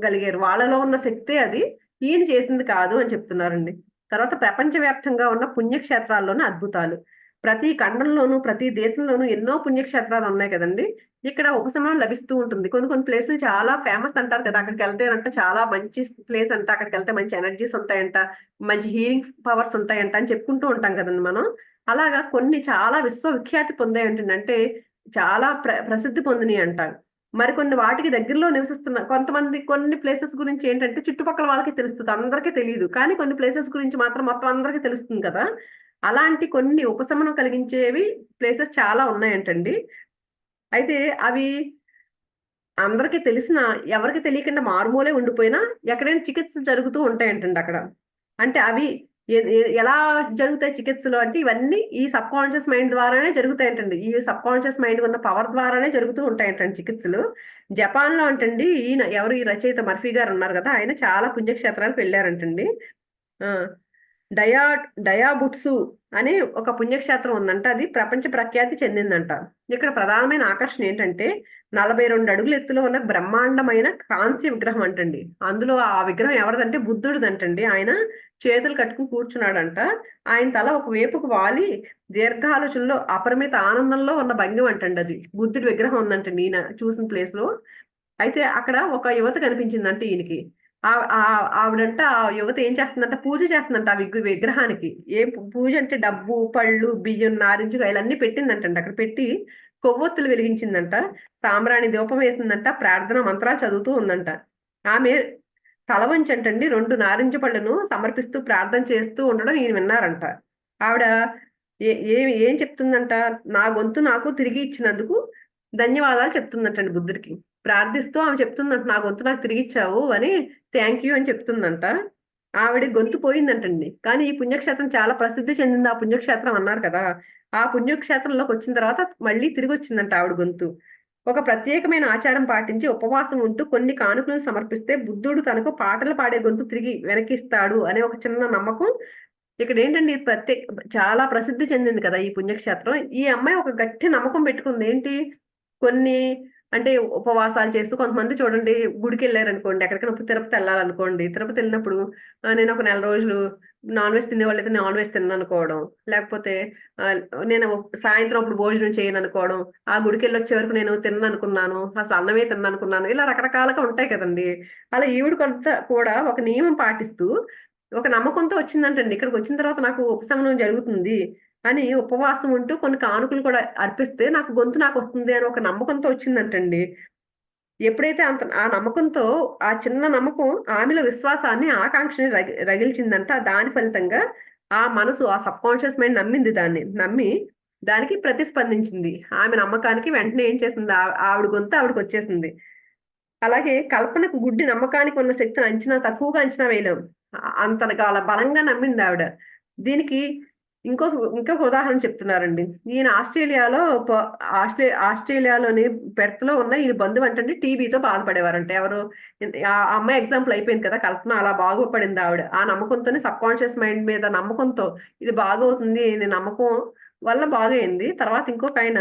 గలిగారు. వాళ్ళలో ఉన్న శక్తే అది. ఈయన చేసింది కాదు అని చెప్తున్నారండి. తర్వాత ప్రపంచవ్యాప్తంగా ఉన్న పుణ్యక్షేత్రాల్లోని అద్భుతాలు. ప్రతి ఖండంలోనూ, ప్రతి దేశంలోనూ ఎన్నో పుణ్యక్షేత్రాలున్నాయి కదండీ! ఇక్కడ ఉపశమనం లభిస్తూ ఉంటుంది. కొన్ని కొన్ని ప్లేసులు చాలా ఫేమస్ అంటారు కదా! అక్కడికెళ్తేనంట చాలా మంచి ప్లేస్ అంట. అక్కడికెళ్తే మంచి ఎనర్జీస్ ఉంటాయంట. మంచి హీలింగ్ పవర్స్ ఉంటాయంట అని చెప్పుకుంటూ ఉంటాం కదండీ మనం. అలాగా కొన్ని చాలా విశ్వవిఖ్యాతి పొందాయంటండి. అంటే చాలా ప్రసిద్ధి పొందినియంట. మరికొన్ని వాటికి దగ్గరలో నివసిస్తున్న కొంతమంది కొన్ని ప్లేసెస్ గురించి ఏంటంటే చుట్టుపక్కల వాళ్ళకి తెలుస్తది. అందరికీ తెలీదు. కానీ కొన్ని ప్లేసెస్ గురించి మాత్రం మొత్తం అందరికి తెలుస్తుంది కదా! అలాంటి కొన్ని ఉపశమనం కలిగించేవి ప్లేసెస్ చాలా ఉన్నాయంటండి. అయితే అవి అందరికి తెలిసినా, ఎవరికీ తెలియకుండా మారుమూలే ఉండిపోయినా, ఎక్కడైనా చికిత్స జరుగుతూ ఉంటాయంటండి అక్కడ. అంటే అవి ఎలా జరుగుతాయి చికిత్సలు అంటే ఇవన్నీ ఈ సబ్ కాన్షియస్ మైండ్ ద్వారానే జరుగుతాయంటండి. ఈ సబ్ కాన్షియస్ మైండ్ ఉన్న పవర్ ద్వారానే జరుగుతూ ఉంటాయంటండి చికిత్సలు. జపాన్ లో అంటండి ఈయన ఎవరు ఈ రచయిత మర్ఫీ గారు ఉన్నారు కదా, ఆయన చాలా పుణ్యక్షేత్రాలకు వెళ్ళారంటండి. ఆ డయా డయాబుట్సు అనే ఒక పుణ్యక్షేత్రం ఉందంట. అది ప్రపంచ ప్రఖ్యాతి చెందిందంట. ఇక్కడ ప్రధానమైన ఆకర్షణ ఏంటంటే 42 అడుగుల ఎత్తులో ఉన్న బ్రహ్మాండమైన కాంస్య విగ్రహం అంటండి. అందులో ఆ విగ్రహం ఎవరిదంటే బుద్ధుడిదంటండి. ఆయన చేతులు కట్టుకుని కూర్చున్నాడంట. ఆయన తల ఒక వైపుకు వాలి దీర్ఘాలోచనలో అపరిమిత ఆనందంలో ఉన్న భంగిమ అంటండి. అది బుద్ధుడి విగ్రహం ఉందంటండి ఈయన చూసిన ప్లేస్ లో. అయితే అక్కడ ఒక యువత కనిపించిందంటే ఈయనకి. ఆవిడంట ఆ యువత ఏం చేస్తుందంట, పూజ చేస్తుందంట ఆ విగ్రహానికి. ఏం పూజ అంటే డబ్బు, పళ్ళు, బియ్యం, నారింజకాయలు అన్ని పెట్టిందంటండి. అక్కడ పెట్టి కొవ్వొత్తులు వెలిగించిందంట. సాంబ్రాణి ధూపం వేసిందంట. ప్రార్థన మంత్రాలు చదువుతూ ఉందంట. ఆమె తల వంచంటండి 2 నారింజ పళ్ళను సమర్పిస్తూ ప్రార్థన చేస్తూ ఉండడం ఈయన విన్నారంట. ఆవిడ ఏం చెప్తుందంట, నా గొంతు నాకు తిరిగి ఇచ్చినందుకు ధన్యవాదాలు చెప్తుందంటండి బుద్ధుడికి. ప్రార్థిస్తూ ఆమె చెప్తుందంట, నా గొంతు నాకు తిరిగి ఇచ్చావు అని థ్యాంక్ యూ అని చెప్తుందంట. ఆవిడ గొంతు పోయిందంటండి. కానీ ఈ పుణ్యక్షేత్రం చాలా ప్రసిద్ధి చెందింది ఆ పుణ్యక్షేత్రం అన్నారు కదా. ఆ పుణ్యక్షేత్రంలోకి వచ్చిన తర్వాత మళ్ళీ తిరిగి వచ్చిందంట ఆవిడ గొంతు. ఒక ప్రత్యేకమైన ఆచారం పాటించి ఉపవాసం ఉంటూ కొన్ని కానుకలను సమర్పిస్తే బుద్ధుడు తనకు పాటలు పాడే గొంతు తిరిగి వెనకిస్తాడు అనే ఒక చిన్న నమ్మకం. ఇక్కడ ఏంటంటే ఇది చాలా ప్రసిద్ధి చెందింది కదా ఈ పుణ్యక్షేత్రం. ఈ అమ్మాయి ఒక గట్టి నమ్మకం పెట్టుకుంది. ఏంటి, కొన్ని అంటే ఉపవాసాలు చేస్తూ కొంతమంది చూడండి గుడికి వెళ్ళారనుకోండి, ఎక్కడికైనా తిరుపతి వెళ్ళాలనుకోండి, తిరుపతి వెళ్ళినప్పుడు నేను ఒక నెల రోజులు నాన్ వెజ్ తినే వాళ్ళైతే నాన్ వెజ్ తిన్నాను అనుకోవడం, లేకపోతే ఆ, నేను సాయంత్రం అప్పుడు భోజనం చేయను అనుకోవడం, ఆ గుడికి వెళ్ళి వచ్చే వరకు నేను తిన్నాను అనుకున్నాను, అసలు అన్నమే తిన్నాను అనుకున్నాను, ఇలా రకరకాలుగా ఉంటాయి కదండి. అలా ఈవిడ కొంత కూడా ఒక నియమం పాటిస్తూ ఒక నమ్మకంతో వచ్చిందంటండి. ఇక్కడికి వచ్చిన తర్వాత నాకు ఉపశమనం జరుగుతుంది అని ఉపవాసం ఉంటూ కొన్ని కానుకలు కూడా అర్పిస్తే నాకు గొంతు నాకు వస్తుంది అని ఒక నమ్మకంతో వచ్చిందంటండి. ఎప్పుడైతే అంత ఆ నమ్మకంతో, ఆ చిన్న నమ్మకం ఆమెలో విశ్వాసాన్ని, ఆకాంక్షని రగిల్చిందంట. దాని ఫలితంగా ఆ మనసు, ఆ సబ్ కాన్షియస్ మైండ్ నమ్మింది దాన్ని. నమ్మి దానికి ప్రతిస్పందించింది. ఆమె నమ్మకానికి వెంటనే ఏం చేసింది, ఆవిడ గొంతు ఆవిడకి వచ్చేసింది. అలాగే కల్పనకు గుడ్డి నమ్మకానికి ఉన్న శక్తిని తక్కువగా అంచనా వేయలేం. అంతగా అలా బలంగా నమ్మింది ఆవిడ. దీనికి ఇంకొక ఉదాహరణ చెప్తున్నారండి. ఈయన ఆస్ట్రేలియాలో ఆస్ట్రేలియాలోని పెర్త్ లో ఉన్న ఈయన బంధువు అంటే టీబీతో బాధపడేవారంట. ఎవరు, ఆ అమ్మాయి ఎగ్జాంపుల్ అయిపోయింది కదా కల్పన, అలా బాగుపడింది ఆవిడ. ఆ నమ్మకంతోనే సబ్ కాన్షియస్ మైండ్ మీద నమ్మకంతో ఇది బాగవుతుంది, ఇది నమ్మకం వల్ల బాగైంది. తర్వాత ఇంకొక ఆయన,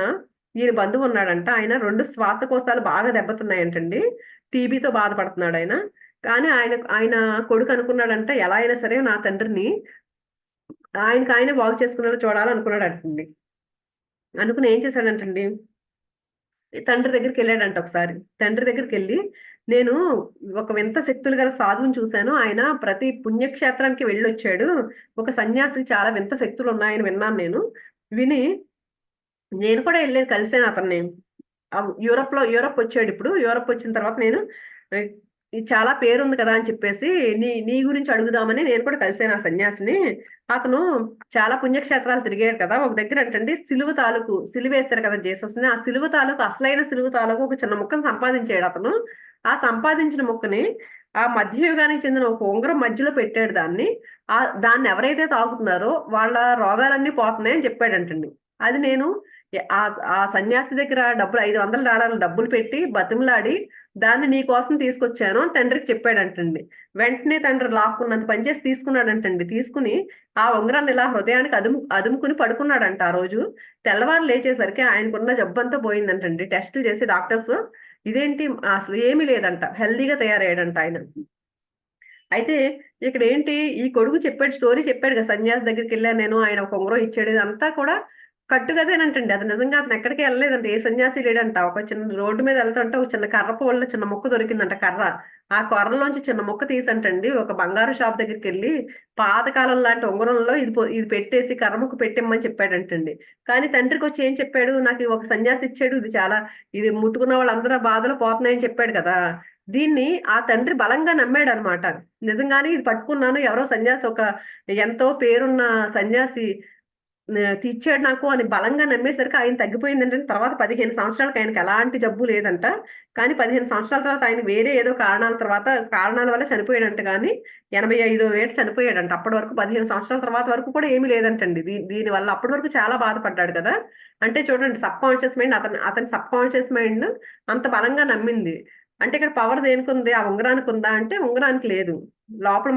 ఈయన బంధువు ఉన్నాడంట. ఆయన 2 శ్వాసకోశాలు బాగా దెబ్బతున్నాయంటండి. టీబీతో బాధపడుతున్నాడు ఆయన. కానీ ఆయన కొడుకు అనుకున్నాడంట, ఎలా అయినా సరే నా తండ్రిని ఆయనకి ఆయనే బాగు చేసుకున్నాడు చూడాలనుకున్నాడంటండి. అనుకుని ఏం చేశాడంటండి, తండ్రి దగ్గరికి వెళ్ళాడంట ఒకసారి. తండ్రి దగ్గరికి వెళ్ళి, నేను ఒక వింత శక్తులు గల సాధువుని చూశాను. ఆయన ప్రతి పుణ్యక్షేత్రానికి వెళ్ళొచ్చాడు. ఒక సన్యాసికి చాలా వింత శక్తులు ఉన్నాయని విన్నాను నేను. విని నేను కూడా వెళ్ళి కలిసాను అతన్ని. యూరప్ వచ్చాడు ఇప్పుడు. యూరప్ వచ్చిన తర్వాత నేను ఆహ్, ఇది చాలా పేరుంది కదా అని చెప్పేసి నీ నీ గురించి అడుగుదామని నేను కూడా కలిసాను ఆ సన్యాసిని. అతను చాలా పుణ్యక్షేత్రాలు తిరిగాడు కదా. ఒక దగ్గర ఏంటంటే సిలువేశారు కదా జీసస్‌ని. ఆ సిలువ తాలూకు అసలైన సిలువ తాలూకు ఒక చిన్న ముక్కను సంపాదించాడు అతను. ఆ సంపాదించిన ముక్కని ఆ మధ్యయుగానికి చెందిన ఒక ఉంగరం మధ్యలో పెట్టాడు దాన్ని. దాన్ని ఎవరైతే తాకుతున్నారో వాళ్ళ రోగాలన్నీ పోతున్నాయని చెప్పాడంటండి. అది నేను ఆ సన్యాసి దగ్గర డబ్బులు $500 డబ్బులు పెట్టి బతిమలాడి దాన్ని నీ కోసం తీసుకొచ్చాను అని తండ్రికి చెప్పాడంటండి. వెంటనే తండ్రి లాక్కున్నంత పనిచేసి తీసుకున్నాడంటండి. తీసుకుని ఆ ఉంగరాన్ని ఇలా హృదయానికి అదుముకుని పడుకున్నాడంట ఆ రోజు. తెల్లవారు లేచేసరికి ఆయనకున్న జబ్బంతా పోయిందంటండి. టెస్టులు చేసి డాక్టర్స్ ఇదేంటి అసలు ఏమీ లేదంట. హెల్తీగా తయారయ్యాడంట ఆయన. అయితే ఇక్కడ ఏంటి, ఈ కొడుకు చెప్పాడు, స్టోరీ చెప్పాడు కదా, సన్యాసి దగ్గరికి వెళ్ళాను నేను, ఆయన ఒక ఉంగరం ఇచ్చాడు. ఇదంతా కూడా కట్టుకథేనంటండి. అది నిజంగా అతను ఎక్కడికి వెళ్ళలేదంట. ఏ సన్యాసి లేడంట. ఒక చిన్న రోడ్డు మీద వెళ్తుంటే ఒక చిన్న కర్ర పుల్ల చిన్న మొక్క దొరికిందంట కర్ర. ఆ కర్రలోంచి చిన్న మొక్క తీసంటండి ఒక బంగారు షాప్ దగ్గరికి వెళ్ళి పాతకాలం లాంటి ఉంగరంలో ఇది పెట్టేసి కర్ర ముక్క పెట్టిమ్మని చెప్పాడంటండి. కానీ తండ్రికి వచ్చి ఏం చెప్పాడు, నాకు ఒక సన్యాసి ఇచ్చాడు, ఇది ముట్టుకున్న వాళ్ళందరూ బాధలు పోతున్నాయని చెప్పాడు కదా. దీన్ని ఆ తండ్రి బలంగా నమ్మాడనమాట. నిజంగానే ఇది పట్టుకున్నాను, ఎవరో సన్యాసి, ఒక ఎంతో పేరున్న సన్యాసి తీర్చాడు నాకు అని బలంగా నమ్మేసరికి ఆయన తగ్గిపోయిందంటే తర్వాత 15 సంవత్సరాలకి ఆయనకి ఎలాంటి జబ్బు లేదంట. కానీ 15 సంవత్సరాల తర్వాత ఆయన వేరే ఏదో కారణాల వల్ల చనిపోయాడంట గానీ 85 ఏట చనిపోయాడంట. అప్పటి వరకు 15 సంవత్సరాల తర్వాత వరకు కూడా ఏమీ లేదంటండి. దీని వల్ల అప్పటి వరకు చాలా బాధపడ్డాడు కదా! అంటే చూడండి సబ్‌కాన్షియస్ మైండ్ అతని సబ్‌కాన్షియస్ మైండ్ అంత బలంగా నమ్మింది. అంటే ఇక్కడ పవర్ దేనికుంది? ఆ ఉంగరానికి ఉందా అంటే ఉంగరానికి లేదు. లోపల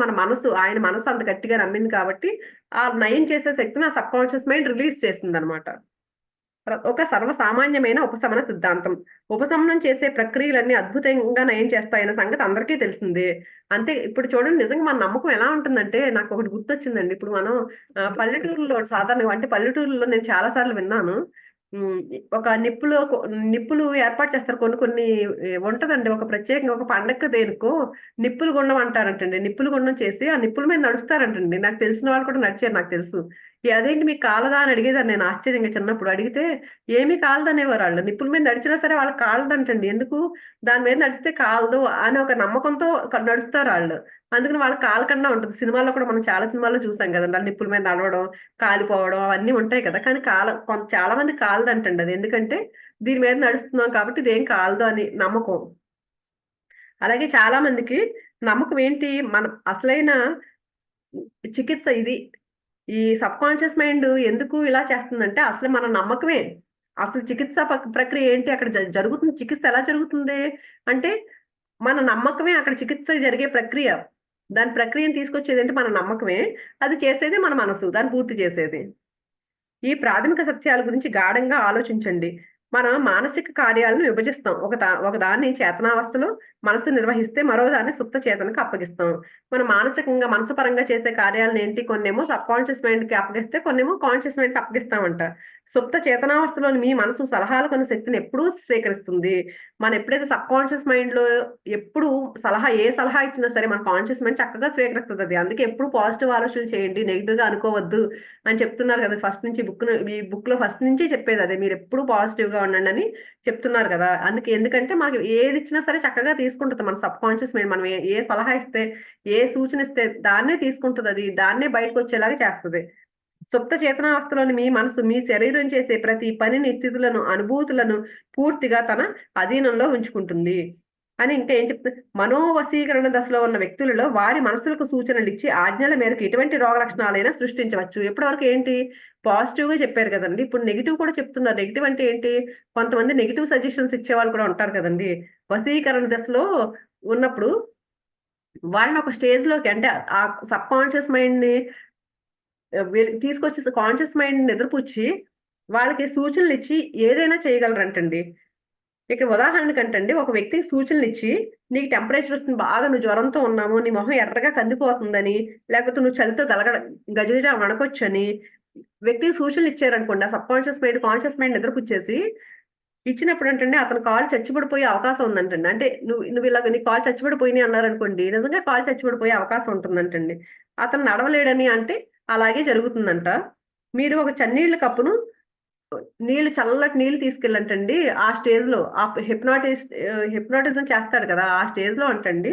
ఆయన మనసు అంత గట్టిగా నమ్మింది కాబట్టి ఆ నయం చేసే శక్తిని ఆ సబ్‌కాన్షియస్ మైండ్ రిలీజ్ చేస్తుందనమాట. ఒక సర్వసామాన్యమైన ఉపశమన సిద్ధాంతం. ఉపశమనం చేసే ప్రక్రియలన్నీ అద్భుతంగా నయం చేస్తాయన్న సంగతి అందరికీ తెలిసిందే. అంతే ఇప్పుడు చూడండి నిజంగా మన నమ్మకం ఎలా ఉంటుందంటే నాకొకటి గుర్తొచ్చిందండి. ఇప్పుడు మనం పల్లెటూరులో సాధారణంగా అంటే పల్లెటూరులో నేను చాలా సార్లు విన్నాను. హ్మ్. ఒక నిప్పులు ఏర్పాటు చేస్తారు. కొన్ని కొన్ని ఉంటదండి. ఒక ప్రత్యేకంగా ఒక పండగకో దేనికో నిప్పులు గుండం అంటారంటండి. నిప్పులు గుండం చేసి ఆ నిప్పుల మీద నడుస్తారంటండి. నాకు తెలిసిన వాళ్ళు కూడా నడిచారు నాకు తెలుసు. అదేంటి మీకు కాలదా అని అడిగేదాన్ని నేను ఆశ్చర్యంగా చిన్నప్పుడు. అడిగితే ఏమీ కాలదనేవారాళ్ళు. నిప్పుల మీద నడిచినా సరే వాళ్ళకి కాలదంటండి. ఎందుకు? దాని మీద నడిస్తే కాలదు అని ఒక నమ్మకంతో నడుస్తారాళ్ళు. అందుకని వాళ్ళకి కాలకుండా ఉంటది. సినిమాల్లో కూడా మనం చాలా సినిమాల్లో చూసాం గదండీ! ఆళ్ళు నిప్పుల మీద నడవడం, కాలిపోవడం అవన్నీ ఉంటాయి కదా! కానీ చాలా మందికి కాలదంటండి అది. ఎందుకంటే దీని మీద నడుస్తున్నాం కాబట్టి ఇదేం కాలదు అని నమ్మకం. అలాగే చాలా మందికి నమ్మకం ఏంటి? మనం అసలైన చికిత్స ఇది. ఈ సబ్‌కాన్షియస్ మైండ్ ఎందుకు ఇలా చేస్తుందంటే, అసలు మన నమ్మకమే. అసలు చికిత్స ప్రక్రియ ఏంటి? అక్కడ జరుగుతున్న చికిత్స ఎలా జరుగుతుంది? అంటే, మన నమ్మకమే అక్కడ చికిత్స జరిగే ప్రక్రియ. దాని ప్రక్రియను తీసుకొచ్చేదేంటి మన నమ్మకమే. అది చేసేది మన మనసు. దాన్ని పూర్తి చేసేది. ఈ ప్రాథమిక సత్యాల గురించి గాఢంగా ఆలోచించండి. మన మానసిక కార్యాలను విభజిస్తాం. ఒకదాన్ని చేతనావస్థలో మనసు నిర్వహిస్తే, మరో దాన్ని సుప్త చేతనకు అప్పగిస్తాం. మనం మానసికంగా, మనసు పరంగా చేసే కార్యాలనేంటి కొన్నేమో సబ్‌కాన్షియస్ మైండ్‌కి అప్పగిస్తే, కొన్నేమో కాన్షియస్ మైండ్‌కి అప్పగిస్తామంట. సుప్త చేతనావస్థలోని మీ మనసు సలహాలు కొన్న శక్తిని ఎప్పుడూ స్వీకరిస్తుంది. మనం ఎప్పుడైతే సబ్‌కాన్షియస్ మైండ్‌లో ఎప్పుడు ఏ సలహా ఇచ్చినా సరే, మన కాన్షియస్ మైండ్ చక్కగా స్వీకరిస్తదది. అందుకే ఎప్పుడు పాజిటివ్ ఆలోచనలు చేయండి. నెగెటివ్‌గా అనుకోవద్దు అని చెప్తున్నారు కదా! ఈ బుక్‌లో ఫస్ట్ నుంచి చెప్పేదదే. మీరెప్పుడు పాజిటివ్‌గా ఉండండని చెప్తున్నారు కదా! ఎందుకంటే మనకి ఏదిచ్చినా సరే చక్కగా తీసుకుంటది మన సబ్‌కాన్షియస్ మైండ్. మనం ఏ సలహా ఇస్తే, ఏ సూచన ఇస్తే దాన్నే తీసుకుంటదది. దాన్నే బయటకొచ్చేలాగా చేస్తది. సుప్త చేతనావస్థలోని మీ మనసు మీ శరీరం చేసే ప్రతి పనిని, స్థితులను, అనుభూతులను పూర్తిగా తన అధీనంలో ఉంచుకుంటుంది. అని ఇంకా ఏం చెప్తుంది మనోవశీకరణ దశలో ఉన్న వ్యక్తులలో వారి మనసులకు సూచనలిచ్చి ఆజ్ఞల మేరకు ఎటువంటి రోగ లక్షణాలైనా సృష్టించవచ్చు. ఇప్పటివరకు ఏంటి? పాజిటివ్‌గా చెప్పారు కదండీ! ఇప్పుడు నెగెటివ్ కూడా చెప్తున్నారు. నెగెటివ్ అంటే ఏంటి? కొంతమంది నెగెటివ్ సజెషన్స్ ఇచ్చేవాళ్ళు కూడా ఉంటారు కదండీ! వశీకరణ దశలో ఉన్నప్పుడు వాళ్ళని ఒక స్టేజ్‌లోకి అంటే ఆ సబ్‌కాన్షియస్ మైండ్‌ని తీసుకొచ్చేసి కాన్షియస్ మైండ్‌ని నిద్రపుచ్చి, వాళ్ళకి సూచనలిచ్చి ఏదైనా చేయగలరంటండి. ఇక్కడ ఉదాహరణకంటండి ఒక వ్యక్తికి సూచనలిచ్చి, నీకు టెంపరేచర్ వచ్చింది బాగా నువ్వు జ్వరంతో ఉన్నావు, నీ మొహం ఎర్రగా కందిపోతుందని, లేకపోతే నువ్వు చలితో గజగజ వణకొచ్చని, వ్యక్తికి సూచనలిచ్చారనుకోండి, ఆ సబ్‌కాన్షియస్ మైండ్, కాన్షియస్ మైండ్ నిద్రపుచ్చేసి, ఇచ్చినప్పుడంటండి అతని కాళ్ళు చచ్చుబడిపోయే అవకాశం ఉందంటండి. అంటే నువ్విలాగ నీ కాళ్ళు చచ్చుబడిపోయినియి అన్నారనుకోండి, నిజంగా కాళ్ళు చచ్చుబడిపోయే అవకాశం ఉంటుందంటండి. అతను నడవలేడని అంటే అలాగే జరుగుతుందంట. మీరు ఒక చన్నీళ్ళ కప్పును చల్లటి నీళ్ళు తీసుకెళ్ళంటండి ఆ స్టేజ్‌లో హిప్నోటిజం చేస్తాడు కదా! ఆ స్టేజ్‌లో అంటండి,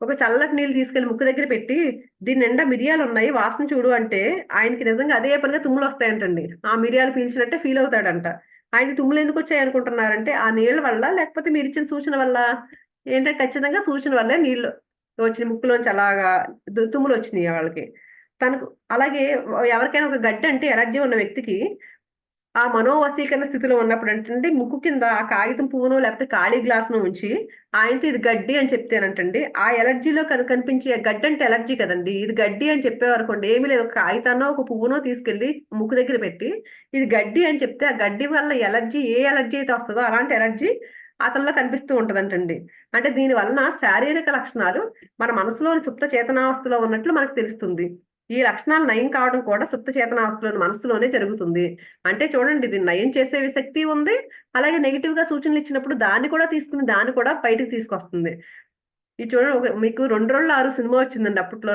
ఒక చల్లటి నీళ్ళు తీసుకెళ్ళి ముక్కు దగ్గర పెట్టి, దీని నిండా మిరియాలున్నాయి వాసన చూడు అంటే, ఆయనకి నిజంగా అదే పనిగా తుమ్ములొస్తాయంటండి. ఆ మిరియాలు పీల్చినట్టే ఫీల్ అవుతాడంట. ఆయనకి తుమ్ములెందుకొచ్చాయనుకుంటున్నారంటే, ఆ నీళ్ళ వల్ల లేకపోతే మీరిచ్చిన సూచన వల్ల? ఏంటంటే ఖచ్చితంగా సూచన వల్లే నీళ్ళు వచ్చి ముక్కులోంచి అలాగా తుమ్ములొచ్చినియి వాళ్ళకి. తనకు అలాగే ఎవరికైనా ఒక గడ్డంటే ఎలర్జీ ఉన్న వ్యక్తికి ఆ మనోవశీకరణ స్థితిలో ఉన్నప్పుడంటండి, ముక్కు కింద ఆ కాగితం పువ్వునో, లేపోతే ఖాళీ గ్లాస్‌నో ఉంచి, ఆయనతో ఇది గడ్డి అని చెప్తేనంటండి, ఆ ఎలర్జీలో కనిపించే గడ్డంటే ఎలర్జీ కదండీ! ఇది గడ్డి అని చెప్పామనుకోండి, ఏమి లేదు ఒక కాగితాన్నో, ఒక పువ్వునో తీసుకెళ్ళి ముక్కు దగ్గర పెట్టి, ఇది గడ్డి అని చెప్తే, ఆ గడ్డి వల్ల ఏ ఎలర్జీ అయితే వస్తదో, అలాంటి ఎలర్జీ అతనిలో కనిపిస్తూ ఉంటదంటండి. అంటే దీని వలన శారీరక లక్షణాలు మన మనసులోని సుప్త చేతనావస్థలో ఉన్నట్లు మనకు తెలుస్తుంది. ఈ లక్షణాలు నయం కావడం కూడా సుప్త చేతనావస్థలోని మనస్సులోనే జరుగుతుంది. అంటే చూడండి దీన్ని నయం చేసే శక్తి ఉంది. అలాగే నెగెటివ్‌గా సూచనలిచ్చినప్పుడు దాన్ని కూడా తీసుకొని దాన్ని కూడా బయటికి తీసుకొస్తుంది. ఇది చూడండి మీకు 'రెండు రోళ్ళ ఆరు' సినిమా వచ్చిందండి అప్పట్లో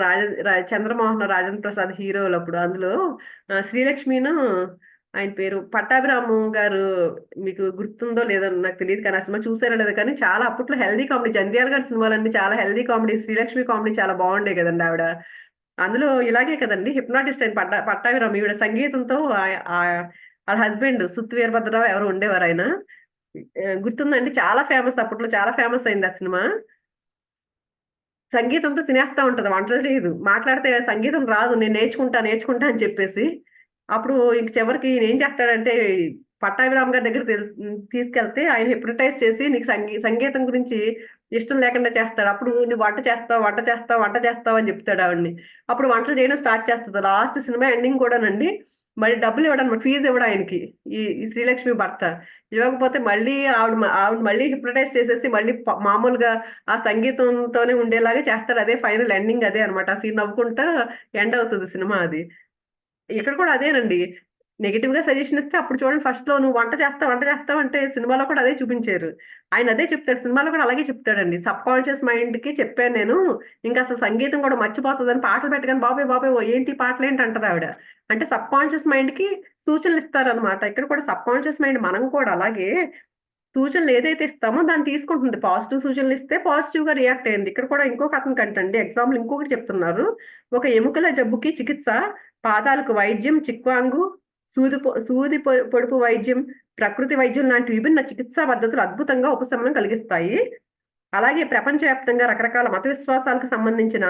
'చంద్రమోహన్', 'రాజేంద్ర ప్రసాద్' హీరోలప్పుడు. అందులో శ్రీలక్ష్మిను ఆయన పేరు పట్టాభిరాము గారు మీకు గుర్తుందో లేదో నాకు తెలీదు కానీ ఆ సినిమా చూసారో లేదో కానీ చాలా అప్పట్లో హెల్తీ కామెడీ 'జంధ్యాల' గారి సినిమాలన్నీ చాలా హెల్తీ కామెడీ 'శ్రీలక్ష్మి' కామెడీ చాలా బాగుండేయి కదండీ ఆవిడ. అందులో ఇలాగే కదండి హిప్నాటిస్ట్ అయిన పట్టాభిరామ్ ఈవిడ సంగీతంతో వాళ్ళ హస్బెండ్ సుత్తి వీరభద్రరావు ఎవరు ఉండేవారు ఆయన. గుర్తుందండి, చాలా ఫేమస్, అప్పట్లో చాలా ఫేమస్ అయింది ఆ సినిమా. సంగీతంతో తినేస్తా ఉంటది, వంటలు చేయదు, మాట్లాడితే సంగీతం రాదు, నేను నేర్చుకుంటా నేర్చుకుంటా అని చెప్పేసి. అప్పుడు ఇంక చివరికి ఈయన ఏం చేస్తాడంటే పట్టాభిరామ్ గారి దగ్గర తీసుకెళ్తే ఆయన హిప్నటైజ్ చేసి నీకు సంగీతం గురించి ఇష్టం లేకుండా చేస్తాడు. అప్పుడు నువ్వు వంట చేస్తావు వంట చేస్తావు వంట చేస్తావు అని చెప్తాడు ఆవిడ్ని. అప్పుడు వంటలు చేయడం స్టార్ట్ చేస్తుంది. లాస్ట్ సినిమా ఎండింగ్ కూడానండి మళ్ళీ డబ్బులు ఇవ్వడం, ఫీజు ఇవ్వడం ఆయనకి, ఈ శ్రీలక్ష్మి భర్త ఇవ్వకపోతే మళ్ళీ ఆవిడ మళ్ళీ హిప్నటైజ్ చేసేసి మళ్ళీ మామూలుగా ఆ సంగీతంతోనే ఉండేలాగా చేస్తాడు. అదే ఫైనల్ ఎండింగ్ అదే అనమాట. ఆ సీన్ నవ్వుకుంటా ఎండ్ అవుతుంది సినిమా అది. ఇక్కడ కూడా అదేనండి. నెగెటివ్ గా సజెషన్ ఇస్తే అప్పుడు చూడండి ఫస్ట్ లో నువ్వు వంట చేస్తావు అంటే సినిమాలో కూడా అదే చూపించారు. ఆయన అదే చెప్తాడు, సినిమాలో కూడా అలాగే చెప్తాడండి. సబ్ కాన్షియస్ మైండ్ కి చెప్పాను నేను, ఇంకా అసలు సంగీతం కూడా మర్చిపోతుందని పాటలు పెట్టగానే బాబాయ్ బాబాయ్ ఏంటి పాటలు ఏంటి అంటది ఆవిడ. అంటే సబ్ కాన్షియస్ మైండ్ కి సూచనలు ఇస్తారనమాట. ఇక్కడ కూడా సబ్ కాన్షియస్ మైండ్ మనం కూడా అలాగే సూచనలు ఏదైతే ఇస్తామో దాన్ని తీసుకుంటుంది. పాజిటివ్ సూచనలు ఇస్తే పాజిటివ్ గా రియాక్ట్ అయింది. ఇక్కడ కూడా ఇంకొక అతను కంటండి ఎగ్జాంపుల్ ఇంకొకటి చెప్తున్నారు. ఒక ఎముకల జబ్బుకి చికిత్స, పాదాలకు వైద్యం, చిక్వాంగు, సూది పొడుపు వైద్యం, ప్రకృతి వైద్యం లాంటి విభిన్న చికిత్సా పద్ధతులు అద్భుతంగా ఉపశమనం కలిగిస్తాయి. అలాగే ప్రపంచవ్యాప్తంగా రకరకాల మత విశ్వాసాలకు సంబంధించిన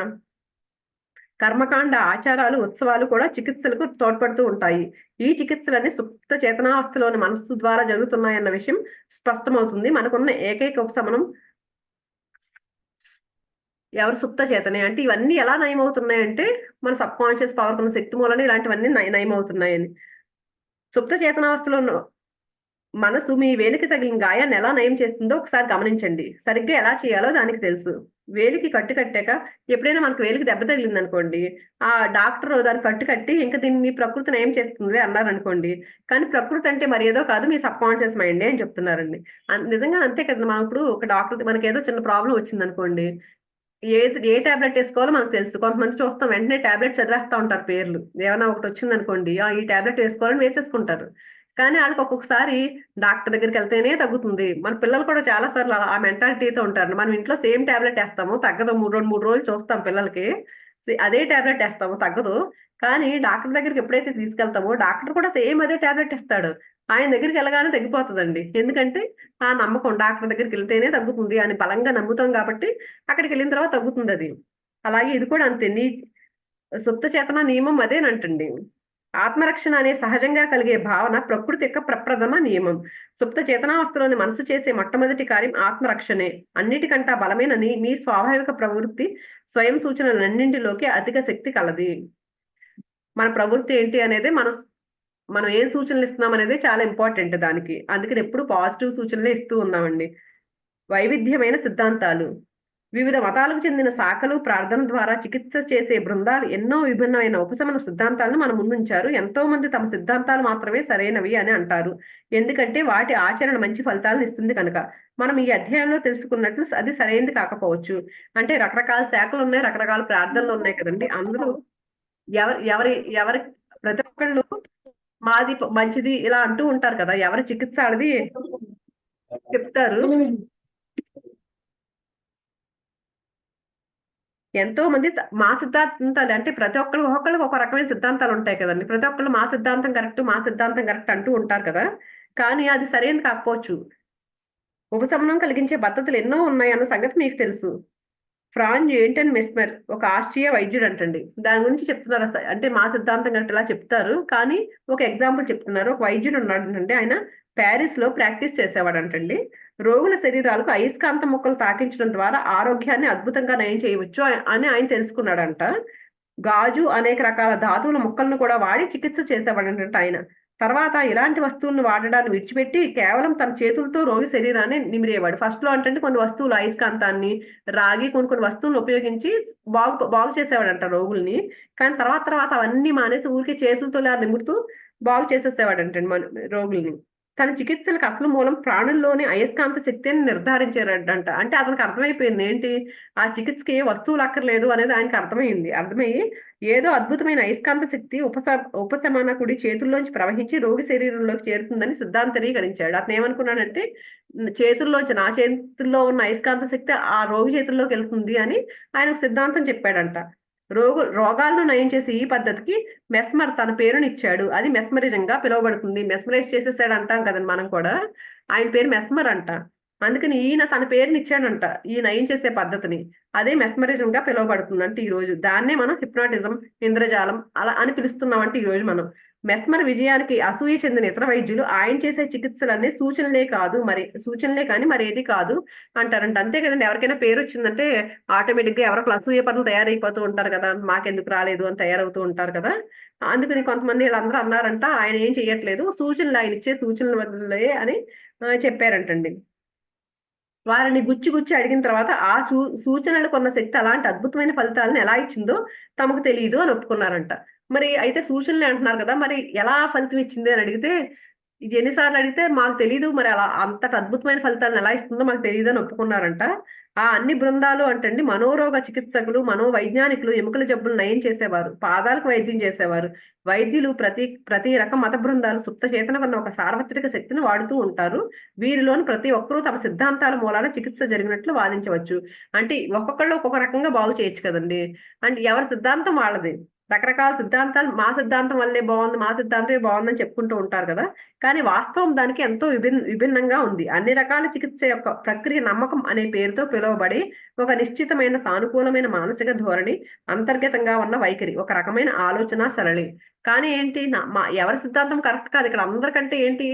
కర్మకాండ ఆచారాలు, ఉత్సవాలు కూడా చికిత్సలకు తోడ్పడుతూ ఉంటాయి. ఈ చికిత్సలన్నీ సుప్త చేతనావస్థలోని మనస్సు ద్వారా జరుగుతున్నాయన్న విషయం స్పష్టమవుతుంది. మనకున్న ఏకైక ఉపశమనం ఎవరు సుప్త చేతనే. అంటే ఇవన్నీ ఎలా నయమవుతున్నాయంటే మన సబ్ కాన్షియస్ పవర్ ఉన్న శక్తి మూలన ఇలాంటివన్నీ నయమవుతున్నాయని. సుప్త చేతనావస్థలో మనసు మీ వేలికి తగిలిన గాయాన్ని ఎలా నయం చేస్తుందో ఒకసారి గమనించండి. సరిగ్గా ఎలా చేయాలో దానికి తెలుసు. వేలికి కట్టు కట్టాక ఎప్పుడైనా మనకు వేలికి దెబ్బ తగిలింది అనుకోండి, ఆ డాక్టర్ దాన్ని కట్టు కట్టి ఇంకా దీన్ని ప్రకృతి నయం చేస్తుంది అన్నారు అనుకోండి. కానీ ప్రకృతి అంటే మరి ఏదో కాదు, మీ సబ్ కాన్షియస్ మైండే అని చెప్తున్నారండి. నిజంగా అంతే కదా. మనం ఇప్పుడు ఒక డాక్టర్ మనకి ఏదో చిన్న ప్రాబ్లం వచ్చింది అనుకోండి, ఏ టాబ్లెట్ వేసుకోవాలో మనకు తెలుసు. కొంతమంది చూస్తాం వెంటనే టాబ్లెట్ చదివేస్తా ఉంటారు పేర్లు. ఏమైనా ఒకటి వచ్చింది అనుకోండి, ఈ టాబ్లెట్ వేసుకోవాలని వేసేసుకుంటారు. కానీ వాళ్ళకి ఒక్కొక్కసారి డాక్టర్ దగ్గరికి వెళ్తేనే తగ్గుతుంది. మన పిల్లలు కూడా చాలా సార్లు ఆ మెంటాలిటీతో ఉంటారు. మనం ఇంట్లో సేమ్ టాబ్లెట్ వేస్తాము, తగ్గదు. 3 రోజులు చూస్తాం పిల్లలకి, అదే టాబ్లెట్ వేస్తాము, తగ్గదు. కానీ డాక్టర్ దగ్గరికి ఎప్పుడైతే తీసుకెళ్తామో డాక్టర్ కూడా సేమ్ అదే టాబ్లెట్ ఇస్తాడు. ఆయన దగ్గరికి వెళ్ళగానే తగ్గిపోతుందండి. ఎందుకంటే ఆ నమ్మకం, డాక్టర్ దగ్గరికి వెళ్తేనే తగ్గుతుంది అని బలంగా నమ్ముతాం కాబట్టి అక్కడికి వెళ్ళిన తర్వాత తగ్గుతుంది అది. అలాగే ఇది కూడా అంతే. సుప్త చేతన నియమం అదేనంటండి. ఆత్మరక్షణ అనే సహజంగా కలిగే భావన ప్రకృతి యొక్క ప్రప్రథమ నియమం. సుప్త చేతనావస్థలోని మనసు చేసే మొట్టమొదటి కార్యం ఆత్మరక్షణే. అన్నిటికంటా బలమైన మీ స్వాభావిక ప్రవృత్తి స్వయం సూచనలన్నింటిలోకి అధిక శక్తి కలది. మన ప్రవృత్తి ఏంటి అనేది మనం ఏం సూచనలు ఇస్తున్నాం అనేది చాలా ఇంపార్టెంట్ దానికి. అందుకని ఎప్పుడు పాజిటివ్ సూచనలే ఇస్తూ ఉన్నామండి. వైవిధ్యమైన సిద్ధాంతాలు. వివిధ మతాలకు చెందిన శాఖలు ప్రార్థన ద్వారా చికిత్స చేసే బృందాలు ఎన్నో విభిన్నమైన ఉపశమన సిద్ధాంతాలను మన ముందుంచారు. ఎంతో మంది తమ సిద్ధాంతాలు మాత్రమే సరైనవి అని అంటారు. ఎందుకంటే వాటి ఆచరణ మంచి ఫలితాలను ఇస్తుంది కనుక. మనం ఈ అధ్యాయంలో తెలుసుకున్నట్లు అది సరైనది కాకపోవచ్చు. అంటే రకరకాల శాఖలు ఉన్నాయి, రకరకాల ప్రార్థనలు ఉన్నాయి కదండి. అందరూ ఎవరి ఎవరి ఎవరి ప్రతి ఒక్కళ్ళు మాది మంచిది ఇలా అంటూ ఉంటారు కదా. ఎవరి చికిత్స అనేది చెప్తారు. ఎంతో మంది మా సిద్ధాంతాలు అంటే ప్రతి ఒక్కరికి ఒక రకమైన సిద్ధాంతాలు ఉంటాయి కదండి. ప్రతి ఒక్కళ్ళు మా సిద్ధాంతం కరెక్ట్ అంటూ ఉంటారు కదా. కానీ అది సరైనది కాకపోవచ్చు. ఉపశమనం కలిగించే పద్ధతులు ఎన్నో ఉన్నాయన్న సంగతి మీకు తెలుసు. ఫ్రాంజ్ ఏంటన్ మెస్మర్ ఒక ఆస్ట్రియా వైద్యుడు అంటండి. దాని గురించి చెప్తున్నారు. అంటే మా సిద్ధాంతం కరెక్ట్ ఇలా చెప్తారు, కానీ ఒక ఎగ్జాంపుల్ చెప్తున్నారు. ఒక వైద్యుడు ఉన్నాడంటే ఆయన ప్యారిస్ లో ప్రాక్టీస్ చేసేవాడంటండి. రోగుల శరీరాలకు అయస్కాంత ముక్కలు తాకించడం ద్వారా ఆరోగ్యాన్ని అద్భుతంగా నయం చేయవచ్చు అని ఆయన తెలుసుకున్నాడంట. గాజు అనేక రకాల ధాతువుల ముక్కలను కూడా వాడి చికిత్స చేసేవాడంట ఆయన. తర్వాత ఇలాంటి వస్తువులను వాడడాన్ని విడిచిపెట్టి కేవలం తన చేతులతో రోగి శరీరాన్ని నిమిరేవాడు. ఫస్ట్ లో అంటే కొన్ని వస్తువులు అయస్కాంతాన్ని, రాగి, కొన్ని వస్తువులను ఉపయోగించి బాగు చేసేవాడంట రోగుల్ని. కానీ తర్వాత అవన్నీ మానేసి ఊరికే చేతులతో నిమురుతూ బాగు చేసేసేవాడంటండి మన రోగుల్ని. తన చికిత్సలకు అసలు మూలం ప్రాణుల్లోని అయస్కాంత శక్తి అని నిర్ధారించారంట. అంటే అతనికి అర్థమైపోయింది ఏంటి, ఆ చికిత్సకి ఏ వస్తువులు అక్కర్లేదు అనేది ఆయనకి అర్థమయ్యి ఏదో అద్భుతమైన అయస్కాంత శక్తి ఉపశమనకుడి చేతుల్లోంచి ప్రవహించి రోగి శరీరంలోకి చేరుతుందని సిద్ధాంతరీకరించాడు. అతను ఏమనుకున్నాడంటే నా చేతుల్లో ఉన్న అయస్కాంత శక్తి ఆ రోగి చేతుల్లోకి వెళ్తుంది అని ఆయన సిద్ధాంతం చెప్పాడంట. రోగాలను నయం చేసే ఈ పద్ధతికి మెస్మర్ తన పేరునిచ్చాడు. అది మెస్మరిజంగా పిలువబడుతుంది. మెస్మరైజ్ చేసేసాడు అంటాం కదండి మనం కూడా. ఆయన పేరు మెస్మర్ అంట. అందుకని ఈయన తన పేరునిచ్చాడంట ఈ నయం చేసే పద్ధతిని. అదే మెస్మరిజంగా పిలువబడుతుంది అంటే ఈ రోజు. దాన్నే మనం హిప్నాటిజం, ఇంద్రజాలం అలా అని పిలుస్తున్నామంటే ఈ రోజు మనం. మెస్మర్ విజయానికి అసూయ చెందిన ఇతర వైద్యులు ఆయన చేసే చికిత్సలన్నీ సూచనలే కానీ మరేది కాదు అంటారంట. అంతే కదండి, ఎవరికైనా పేరు వచ్చిందంటే ఆటోమేటిక్ గా ఎవరో అసూయ పనులు తయారైపోతూ ఉంటారు కదా, మాకెందుకు రాలేదు అని తయారవుతూ ఉంటారు కదా. అందుకని కొంతమంది వీళ్ళందరూ అన్నారంట ఆయన ఏం చెయ్యట్లేదు, సూచనలు ఆయన ఇచ్చే సూచనల వల్లే అని చెప్పారంటండి. వారిని గుచ్చి గుచ్చి అడిగిన తర్వాత ఆ సూచనలకు ఉన్న శక్తి అలాంటి అద్భుతమైన ఫలితాలను ఎలా ఇచ్చిందో తమకు తెలియదు అని ఒప్పుకున్నారంట. మరి అయితే సూచనలే అంటున్నారు కదా, మరి ఎలా ఫలితం ఇచ్చింది అని అడిగితే, ఇది ఎన్నిసార్లు అడిగితే మాకు తెలీదు, మరి అలా అంతటి అద్భుతమైన ఫలితాలను ఎలా ఇస్తుందో మాకు తెలియదు అని ఒప్పుకున్నారంట. ఆ అన్ని బృందాలు అంటండి మనోరోగ చికిత్సకులు, మనోవైజ్ఞానికులు ఎముకల జబ్బులు నయం చేసేవారు, పాదాలకు వైద్యం చేసేవారు. వైద్యులు ప్రతి రకం మత బృందాలు సుప్త చేతన కన్నా ఒక సార్వత్రిక శక్తిని వాడుతూ ఉంటారు. వీరిలోని ప్రతి ఒక్కరూ తమ సిద్ధాంతాల మూలాన చికిత్స జరిగినట్లు వాదించవచ్చు. అంటే ఒక్కొక్కళ్ళు ఒక్కొక్క రకంగా బాగు చేయొచ్చు కదండి. అంటే ఎవరి సిద్ధాంతం వాళ్ళది. రకరకాల సిద్ధాంతాలు మా సిద్ధాంతం వల్లే బాగుంది, మా సిద్ధాంతమే బాగుందని చెప్పుకుంటూ ఉంటారు కదా. కానీ వాస్తవం దానికి ఎంతో విభిన్నంగా ఉంది. అన్ని రకాల చికిత్స యొక్క ప్రక్రియ నమ్మకం అనే పేరుతో పిలువబడి ఒక నిశ్చితమైన సానుకూలమైన మానసిక ధోరణి, అంతర్గతంగా ఉన్న వైఖరి, ఒక రకమైన ఆలోచన సరళి. కానీ ఏంటి ఎవరి సిద్ధాంతం కరెక్ట్ కాదు ఇక్కడ. అందరికంటే ఏంటి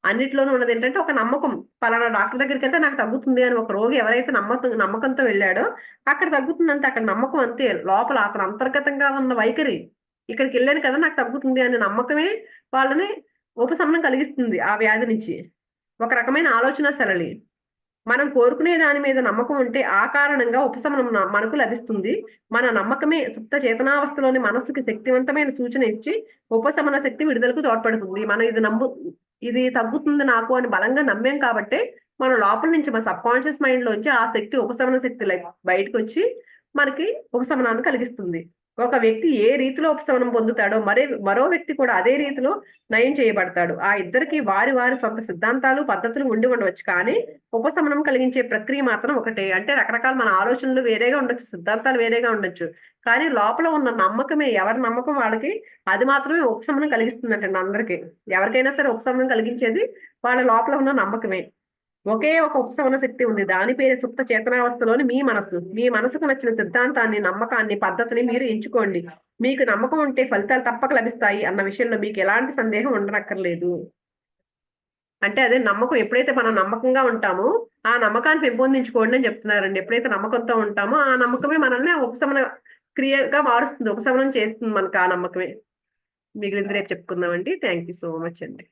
అన్నిట్లోనూ ఉన్నది ఏంటంటే ఒక నమ్మకం. పలానా డాక్టర్ దగ్గరికి వెళ్తే నాకు తగ్గుతుంది అని ఒక రోగి ఎవరైతే నమ్మకంతో వెళ్ళాడో అక్కడ తగ్గుతుందంటే అక్కడ నమ్మకం అంతే. లోపల అతను అంతర్గతంగా ఉన్న వైఖరి, ఇక్కడికి వెళ్ళాను కదా నాకు తగ్గుతుంది అనే నమ్మకమే వాళ్ళని ఉపశమనం కలిగిస్తుంది ఆ వ్యాధి నుంచి. ఒక రకమైన ఆలోచన సరళి. మనం కోరుకునే దాని మీద నమ్మకం ఉంటే ఆ కారణంగా ఉపశమనం మనకు లభిస్తుంది. మన నమ్మకమే సుప్త చేతనావస్థలోని మనస్సుకి శక్తివంతమైన సూచన ఇచ్చి ఉపశమన శక్తి విడుదలకు తోడ్పడుతుంది. మనం ఇది తగ్గుతుంది నాకు అని బలంగా నమ్మాం కాబట్టే మన లోపల నుంచి మన సబ్ కాన్షియస్ మైండ్ లోంచి ఆ శక్తి ఉపశమన శక్తి బయటకు వచ్చి మనకి ఉపశమనాన్ని కలిగిస్తుంది. ఒక వ్యక్తి ఏ రీతిలో ఉపశమనం పొందుతాడో మరో వ్యక్తి కూడా అదే రీతిలో నయం చేయబడతాడు. ఆ ఇద్దరికి వారి వారి సొంత సిద్ధాంతాలు, పద్ధతులు ఉండి ఉండవచ్చు. కానీ ఉపశమనం కలిగించే ప్రక్రియ మాత్రం ఒకటే. అంటే రకరకాల మన ఆలోచనలు వేరేగా ఉండొచ్చు, సిద్ధాంతాలు వేరేగా ఉండొచ్చు. కానీ లోపల ఉన్న నమ్మకమే, ఎవరి నమ్మకం వాళ్ళకి, అది మాత్రమే ఉపశమనం కలిగిస్తుందంటండి అందరికీ. ఎవరికైనా సరే ఉపశమనం కలిగించేది వాళ్ళ లోపల ఉన్న నమ్మకమే. ఒకే ఒక ఉపశమన శక్తి ఉంది. దాని పేరు సుప్త చేతనావస్థలోని మీ మనసు. మీ మనసుకు నచ్చిన సిద్ధాంతాన్ని, నమ్మకాన్ని, పద్ధతిని మీరు ఎంచుకోండి. మీకు నమ్మకం ఉంటే ఫలితాలు తప్పక లభిస్తాయి అన్న విషయంలో మీకు ఎలాంటి సందేహం ఉండనక్కర్లేదు. అంటే అదే నమ్మకం. ఎప్పుడైతే మనం నమ్మకంగా ఉంటామో ఆ నమ్మకాన్ని పెంపొందించుకోండి అని చెప్తున్నారండి. ఎప్పుడైతే నమ్మకంతో ఉంటామో ఆ నమ్మకమే మనల్ని ఉపశమన క్రియగా మారుస్తుంది, ఉపశమనం చేస్తుంది మనకు ఆ నమ్మకమే. మిగిలింది రేపు చెప్పుకుందామండి. థ్యాంక్ యూ సో మచ్ అండి.